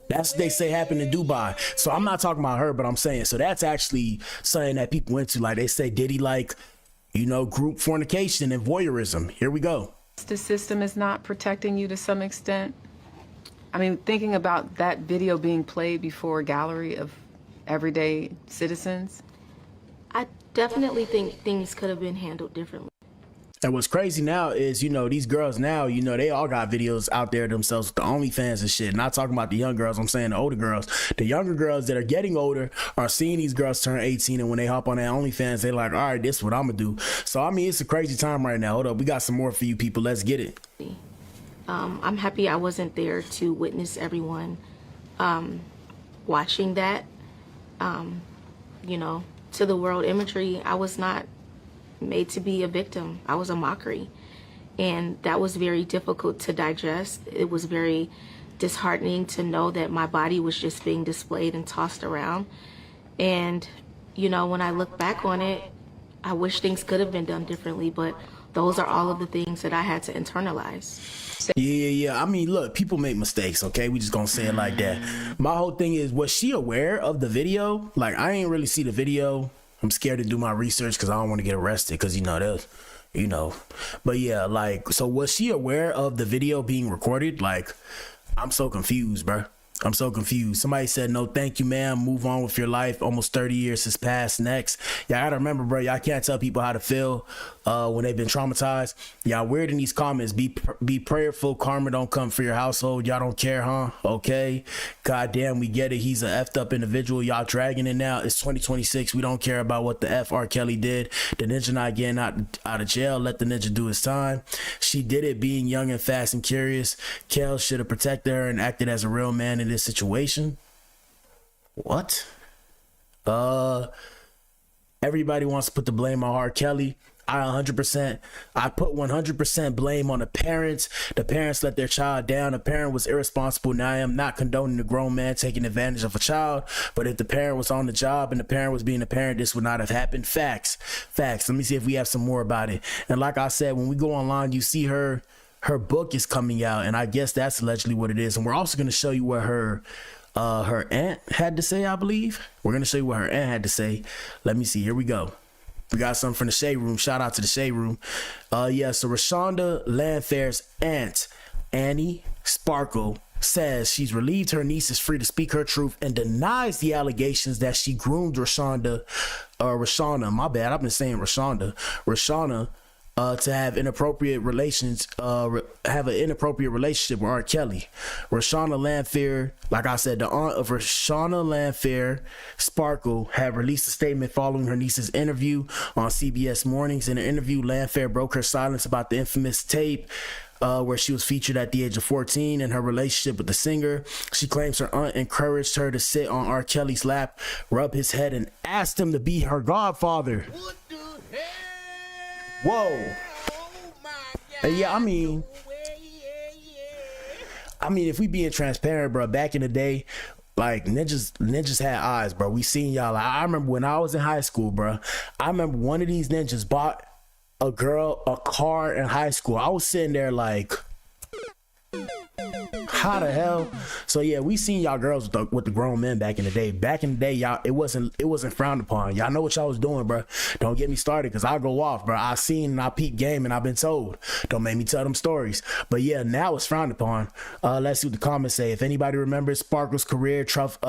That's what they say happened in Dubai. So I'm not talking about her, but I'm saying, so that's actually something that people went to. Like they say, did he like, you know, group fornication and voyeurism? Here we go. The system is not protecting you to some extent. I mean, thinking about that video being played before a gallery of everyday citizens. I definitely think things could have been handled differently. And what's crazy now is, you know, these girls now, you know, they all got videos out there themselves with the OnlyFans and shit. Not talking about the young girls, I'm saying the older girls. The younger girls that are getting older are seeing these girls turn 18, and when they hop on that OnlyFans, they're like, all right, this is what I'm gonna do. So, I mean, it's a crazy time right now. Hold up, we got some more for you people. Let's get it. I'm happy I wasn't there to witness everyone watching that. You know, to the world imagery, I was not made to be a victim. I was a mockery. And that was very difficult to digest. It was very disheartening to know that my body was just being displayed and tossed around. And, you know, when I look back on it, I wish things could have been done differently, but those are all of the things that I had to internalize. Yeah. I mean, look, people make mistakes, okay? We just gonna say it like that. My whole thing is, was she aware of the video? Like, I ain't really see the video. I'm scared to do my research because I don't want to get arrested, because, you know, there's, you know. But yeah, like, so was she aware of the video being recorded? Like, I'm so confused, bro. I'm so confused. Somebody said, no, thank you, ma'am. Move on with your life. Almost 30 years has passed. Next. Y'all gotta remember, bro, y'all can't tell people how to feel when they've been traumatized. Y'all weird in these comments. Be prayerful. Karma don't come for your household. Y'all don't care, huh? Okay. Goddamn, we get it. He's a effed up individual. Y'all dragging it now. It's 2026. We don't care about what the F R. Kelly did. The ninja not getting out of jail. Let the ninja do his time. She did it being young and fast and curious. Kel should have protected her and acted as a real man in this situation. What? Everybody wants to put the blame on R. Kelly. I put 100% blame on the parents. The parents let their child down. The parent was irresponsible. Now, I am not condoning a grown man taking advantage of a child, but if the parent was on the job and the parent was being a parent, this would not have happened. Facts. Let me see if we have some more about it. And like I said, when we go online, you see her book is coming out, and I guess that's allegedly what it is. And we're also going to show you what her aunt had to say, I believe. We're going to show you what her aunt had to say. Let me see. Here we go. We got something from the Shade Room. Shout out to the Shade Room. So Reshonda Landfair's aunt, Annie Sparkle, says she's relieved her niece is free to speak her truth and denies the allegations that she groomed Reshona, my bad, I've been saying Reshonda, to have inappropriate relations, have an inappropriate relationship with R. Kelly. Reshona Landfair, like I said, the aunt of Reshona Landfair, Sparkle, had released a statement following her niece's interview on CBS Mornings. In the interview, Landfair broke her silence about the infamous tape where she was featured at the age of 14 and her relationship with the singer. She claims her aunt encouraged her to sit on R. Kelly's lap, rub his head, and asked him to be her godfather. Whoa. Yeah, I mean, if we being transparent, bro, back in the day, like ninjas had eyes, bro. We seen y'all. Like, I remember when I was in high school, bro. I remember one of these ninjas bought a girl a car in high school. I was sitting there like, how the hell? So yeah, we seen y'all girls with the grown men back in the day. Back in the day, y'all, it wasn't frowned upon. Y'all know what y'all was doing, bro. Don't get me started, because I'll go off, bro. I seen and I peep game and I've been told. Don't make me tell them stories. But yeah, now it's frowned upon. Let's see what the comments say. If anybody remembers, Sparkle's career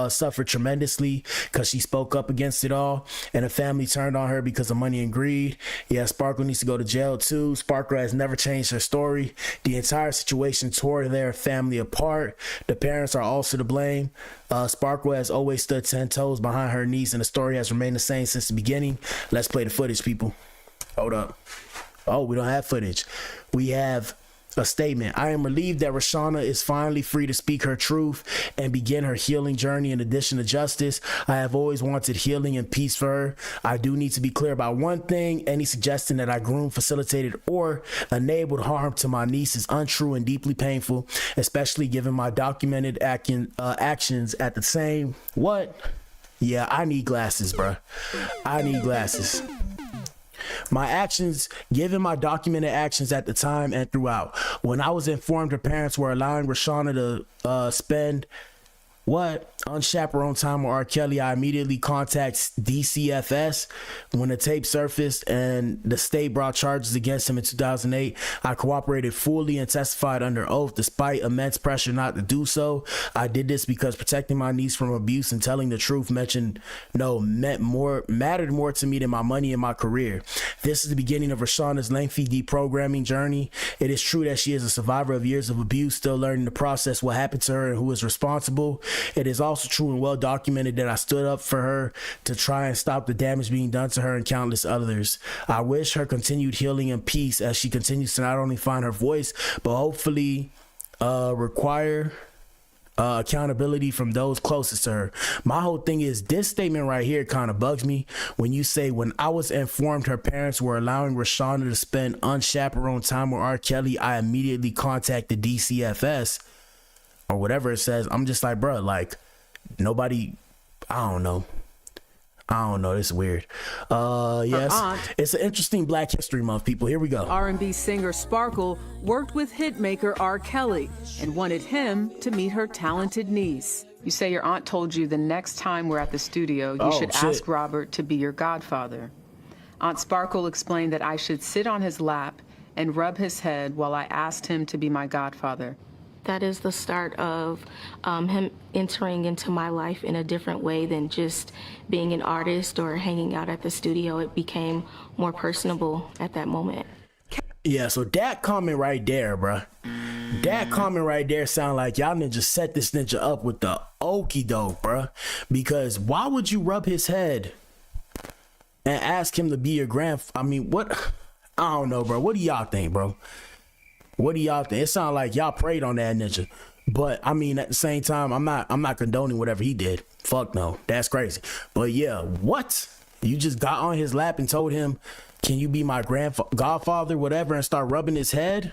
suffered tremendously because she spoke up against it all, and her family turned on her because of money and greed. Yeah, Sparkle needs to go to jail too. Sparkle has never changed her story. The entire situation tore their family apart. The parents are also to blame. Sparkle has always stood 10 toes behind her niece, and the story has remained the same since the beginning. Let's play the footage, people. Hold up. Oh, we don't have footage. We have A statement. I am relieved that Reshona is finally free to speak her truth and begin her healing journey in addition to justice. I have always wanted healing and peace for her. I do need to be clear about one thing. Any suggestion that I groomed, facilitated, or enabled harm to my niece is untrue and deeply painful, especially given my documented actions at the same. What? Yeah, I need glasses, bruh. I need glasses. My actions, given my documented actions at the time and throughout. When I was informed her parents were allowing Reshona to spend unchaperoned time with R. Kelly, I immediately contacted DCFS. When the tape surfaced and the state brought charges against him in 2008, I cooperated fully and testified under oath despite immense pressure not to do so. I did this because protecting my niece from abuse and telling the truth mattered more to me than my money and my career. This is the beginning of Reshona's lengthy deprogramming journey. It is true that she is a survivor of years of abuse, still learning to process what happened to her and who is responsible. It is also true and well documented that I stood up for her to try and stop the damage being done to her and countless others. I wish her continued healing and peace as she continues to not only find her voice, but hopefully require accountability from those closest to her. My whole thing is this statement right here kind of bugs me when you say, when I was informed her parents were allowing Reshona to spend unchaperoned time with R. Kelly, I immediately contacted DCFS or whatever it says. I'm just like, bro, like nobody, I don't know. This is weird. Yes, it's an interesting Black History Month, people. Here we go. R&B singer Sparkle worked with hitmaker R. Kelly and wanted him to meet her talented niece. You say your aunt told you the next time we're at the studio, you should ask Robert to be your godfather. Aunt Sparkle explained that I should sit on his lap and rub his head while I asked him to be my godfather. That is the start of him entering into my life in a different way than just being an artist or hanging out at the studio. It became more personable at that moment. Yeah, so that comment right there, bruh. That comment right there sound like y'all ninjas set this ninja up with the okie doke, bruh. Because why would you rub his head and ask him to be your I mean, what? I don't know, bro. What do y'all think, bro? What do y'all think? It sounds like y'all prayed on that ninja. But I mean, at the same time, I'm not condoning whatever he did. Fuck no. That's crazy. But yeah, what? You just got on his lap and told him, can you be my godfather, whatever, and start rubbing his head?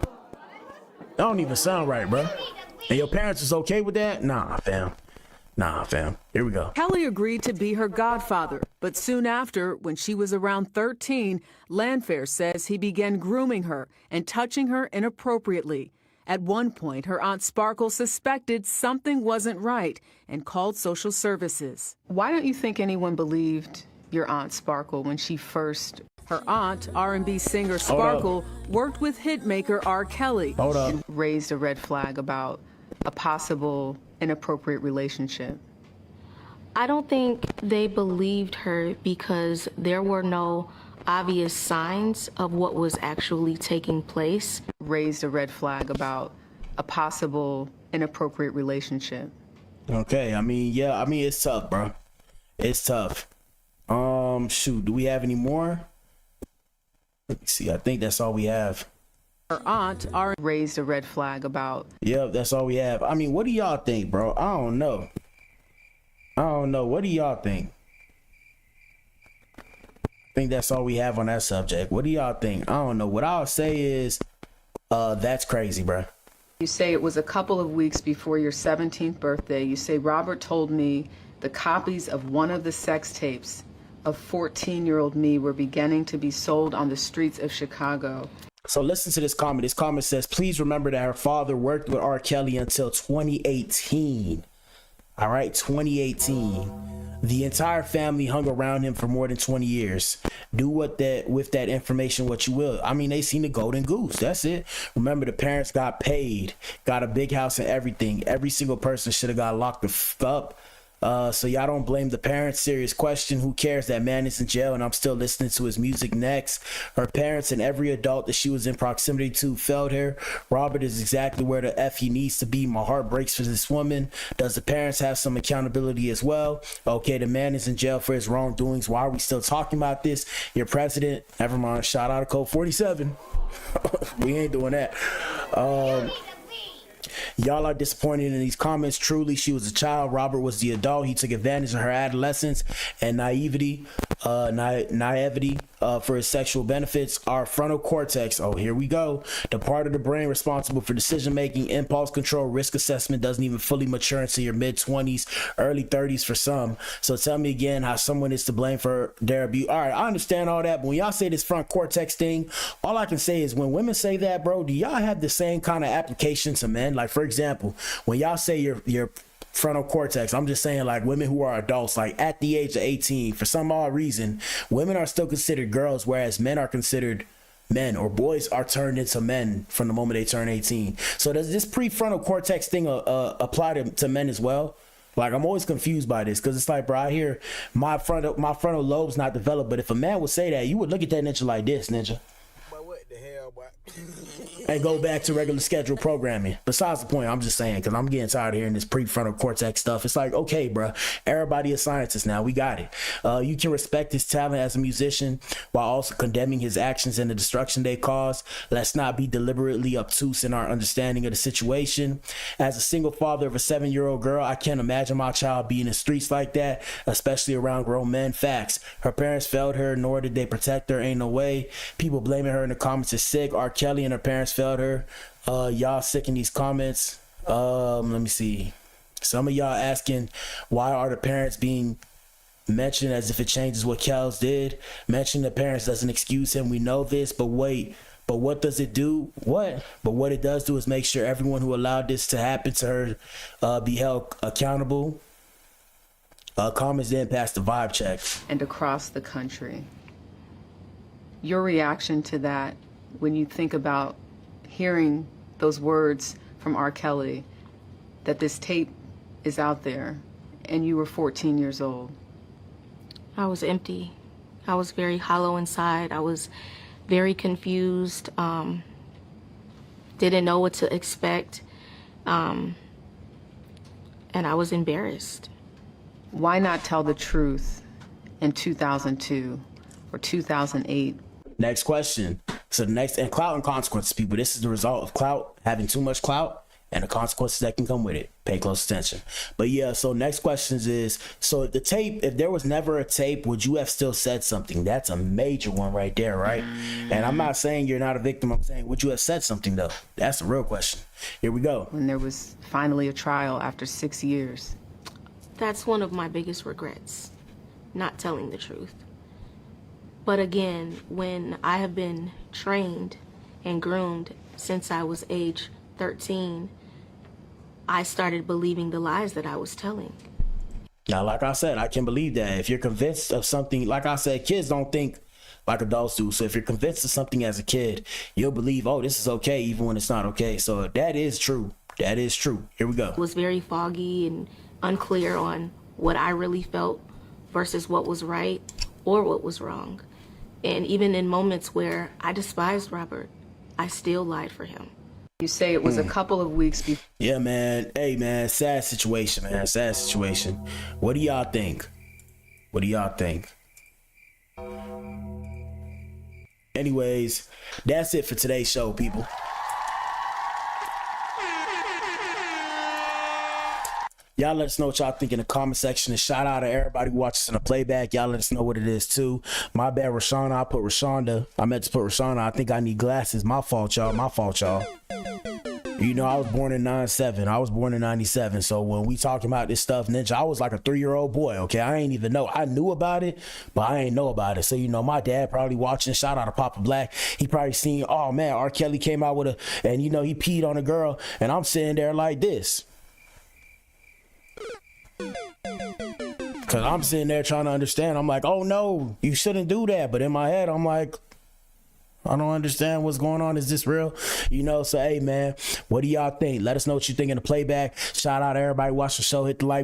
That don't even sound right, bro. And your parents was okay with that? Nah, fam. Here we go. Kelly agreed to be her godfather, but soon after, when she was around 13, Landfair says he began grooming her and touching her inappropriately. At one point, her Aunt Sparkle suspected something wasn't right and called social services. Why don't you think anyone believed your Aunt Sparkle when she first... Her aunt, R&B singer Sparkle, worked with hitmaker R. Kelly and raised a red flag about a possible inappropriate relationship. I don't think they believed her because there were no obvious signs of what was actually taking place. Raised a red flag about a possible inappropriate relationship. Okay, I mean, it's tough, bro. It's tough. Shoot, do we have any more? Let me see. I think that's all we have. Her aunt raised a red flag about. Yep, that's all we have. I mean, what do y'all think, bro? I don't know. What do y'all think? I think that's all we have on that subject. What do y'all think? I don't know. What I'll say is, that's crazy, bro. You say it was a couple of weeks before your 17th birthday. You say Robert told me the copies of one of the sex tapes of 14-year-old me were beginning to be sold on the streets of Chicago. So listen to this comment. This comment says, please remember that her father worked with R. Kelly until 2018. All right, 2018. The entire family hung around him for more than 20 years. Do with that information what you will. I mean, they seen the golden goose. That's it. Remember, the parents got paid, got a big house and everything. Every single person should have got locked the f up. So y'all don't blame the parents. Serious question. Who cares? That man is in jail and I'm still listening to his music next. Her parents and every adult that she was in proximity to failed her. Robert is exactly where the F he needs to be. My heart breaks for this woman. Does the parents have some accountability as well? Okay, the man is in jail for his wrongdoings. Why are we still talking about this? Your president, never mind. Shout out to Code 47. We ain't doing that. Y'all are disappointed in these comments. Truly, she was a child. Robert was the adult. He took advantage of her adolescence and naivety for his sexual benefits. Our frontal cortex, oh, here we go. The part of the brain responsible for decision-making, impulse control, risk assessment doesn't even fully mature until your mid-20s, early 30s for some. So tell me again how someone is to blame for their abuse. All right, I understand all that, but when y'all say this front cortex thing, all I can say is when women say that, bro, do y'all have the same kind of application to men? Like, for example, when y'all say your frontal cortex, I'm just saying, like, women who are adults, like at the age of 18, for some odd reason, women are still considered girls, whereas men are considered men, or boys are turned into men from the moment they turn 18. So does this prefrontal cortex thing apply to men as well? Like, I'm always confused by this, because it's like, bro, I hear my frontal lobe's not developed, but if a man would say that, you would look at that ninja like this, ninja. But what the hell, boy? And go back to regular scheduled programming. Besides the point, I'm just saying, because I'm getting tired of hearing this prefrontal cortex stuff. It's like, okay, bro, everybody is scientists now. We got it. You can respect his talent as a musician while also condemning his actions and the destruction they cause. Let's not be deliberately obtuse in our understanding of the situation. As a single father of a 7-year-old girl, I can't imagine my child being in the streets like that, especially around grown men. Facts. Her parents failed her, nor did they protect her. Ain't no way. People blaming her in the comments is sick. R. Kelly and her parents failed her. Y'all sick in these comments. Let me see. Some of y'all asking, why are the parents being mentioned as if it changes what Kels did? Mentioning the parents doesn't excuse him. We know this, but wait. But what does it do? What? But what it does do is make sure everyone who allowed this to happen to her be held accountable. Comments didn't pass the vibe check. And across the country. Your reaction to that when you think about hearing those words from R. Kelly, that this tape is out there, and you were 14 years old? I was empty. I was very hollow inside. I was very confused. Didn't know what to expect. And I was embarrassed. Why not tell the truth in 2002 or 2008? Next question. So the next, and Clout Consequences, people, this is the result of clout, having too much clout, and the consequences that can come with it. Pay close attention. But yeah, so next questions is, so the tape, if there was never a tape, would you have still said something? That's a major one right there, right? And I'm not saying you're not a victim. I'm saying, would you have said something though? That's the real question. Here we go. When there was finally a trial after 6 years. That's one of my biggest regrets, not telling the truth. But again, when I have been trained and groomed since I was age 13, I started believing the lies that I was telling. Now, like I said, I can believe that. If you're convinced of something, like I said, kids don't think like adults do. So if you're convinced of something as a kid, you'll believe, oh, this is okay, even when it's not okay. So that is true. That is true. Here we go. It was very foggy and unclear on what I really felt versus what was right or what was wrong. And even in moments where I despised Robert, I still lied for him. You say it was a couple of weeks before. Yeah, man. Hey, man. Sad situation, man. Sad situation. What do y'all think? What do y'all think? Anyways, that's it for today's show, people. Y'all let us know what y'all think in the comment section. And shout out to everybody who watches in the playback. Y'all let us know what it is too. My bad, Reshona. I put Reshonda. I meant to put Reshona. I think I need glasses. My fault, y'all. My fault, y'all. You know, I was born in 97. I was born in 97. So when we talking about this stuff, Ninja, I was like a 3-year-old boy, okay? I ain't even know. I knew about it, but I ain't know about it. So, you know, my dad probably watching. Shout out to Papa Blac. He probably seen, oh, man, R. Kelly came out with and, you know, he peed on a girl. And I'm sitting there like this. Because I'm sitting there trying to understand. I'm like, oh, no, you shouldn't do that. But in my head, I'm like, I don't understand what's going on. Is this real? You know, so, hey, man, what do y'all think? Let us know what you think in the playback. Shout out to everybody watch the show. Hit the like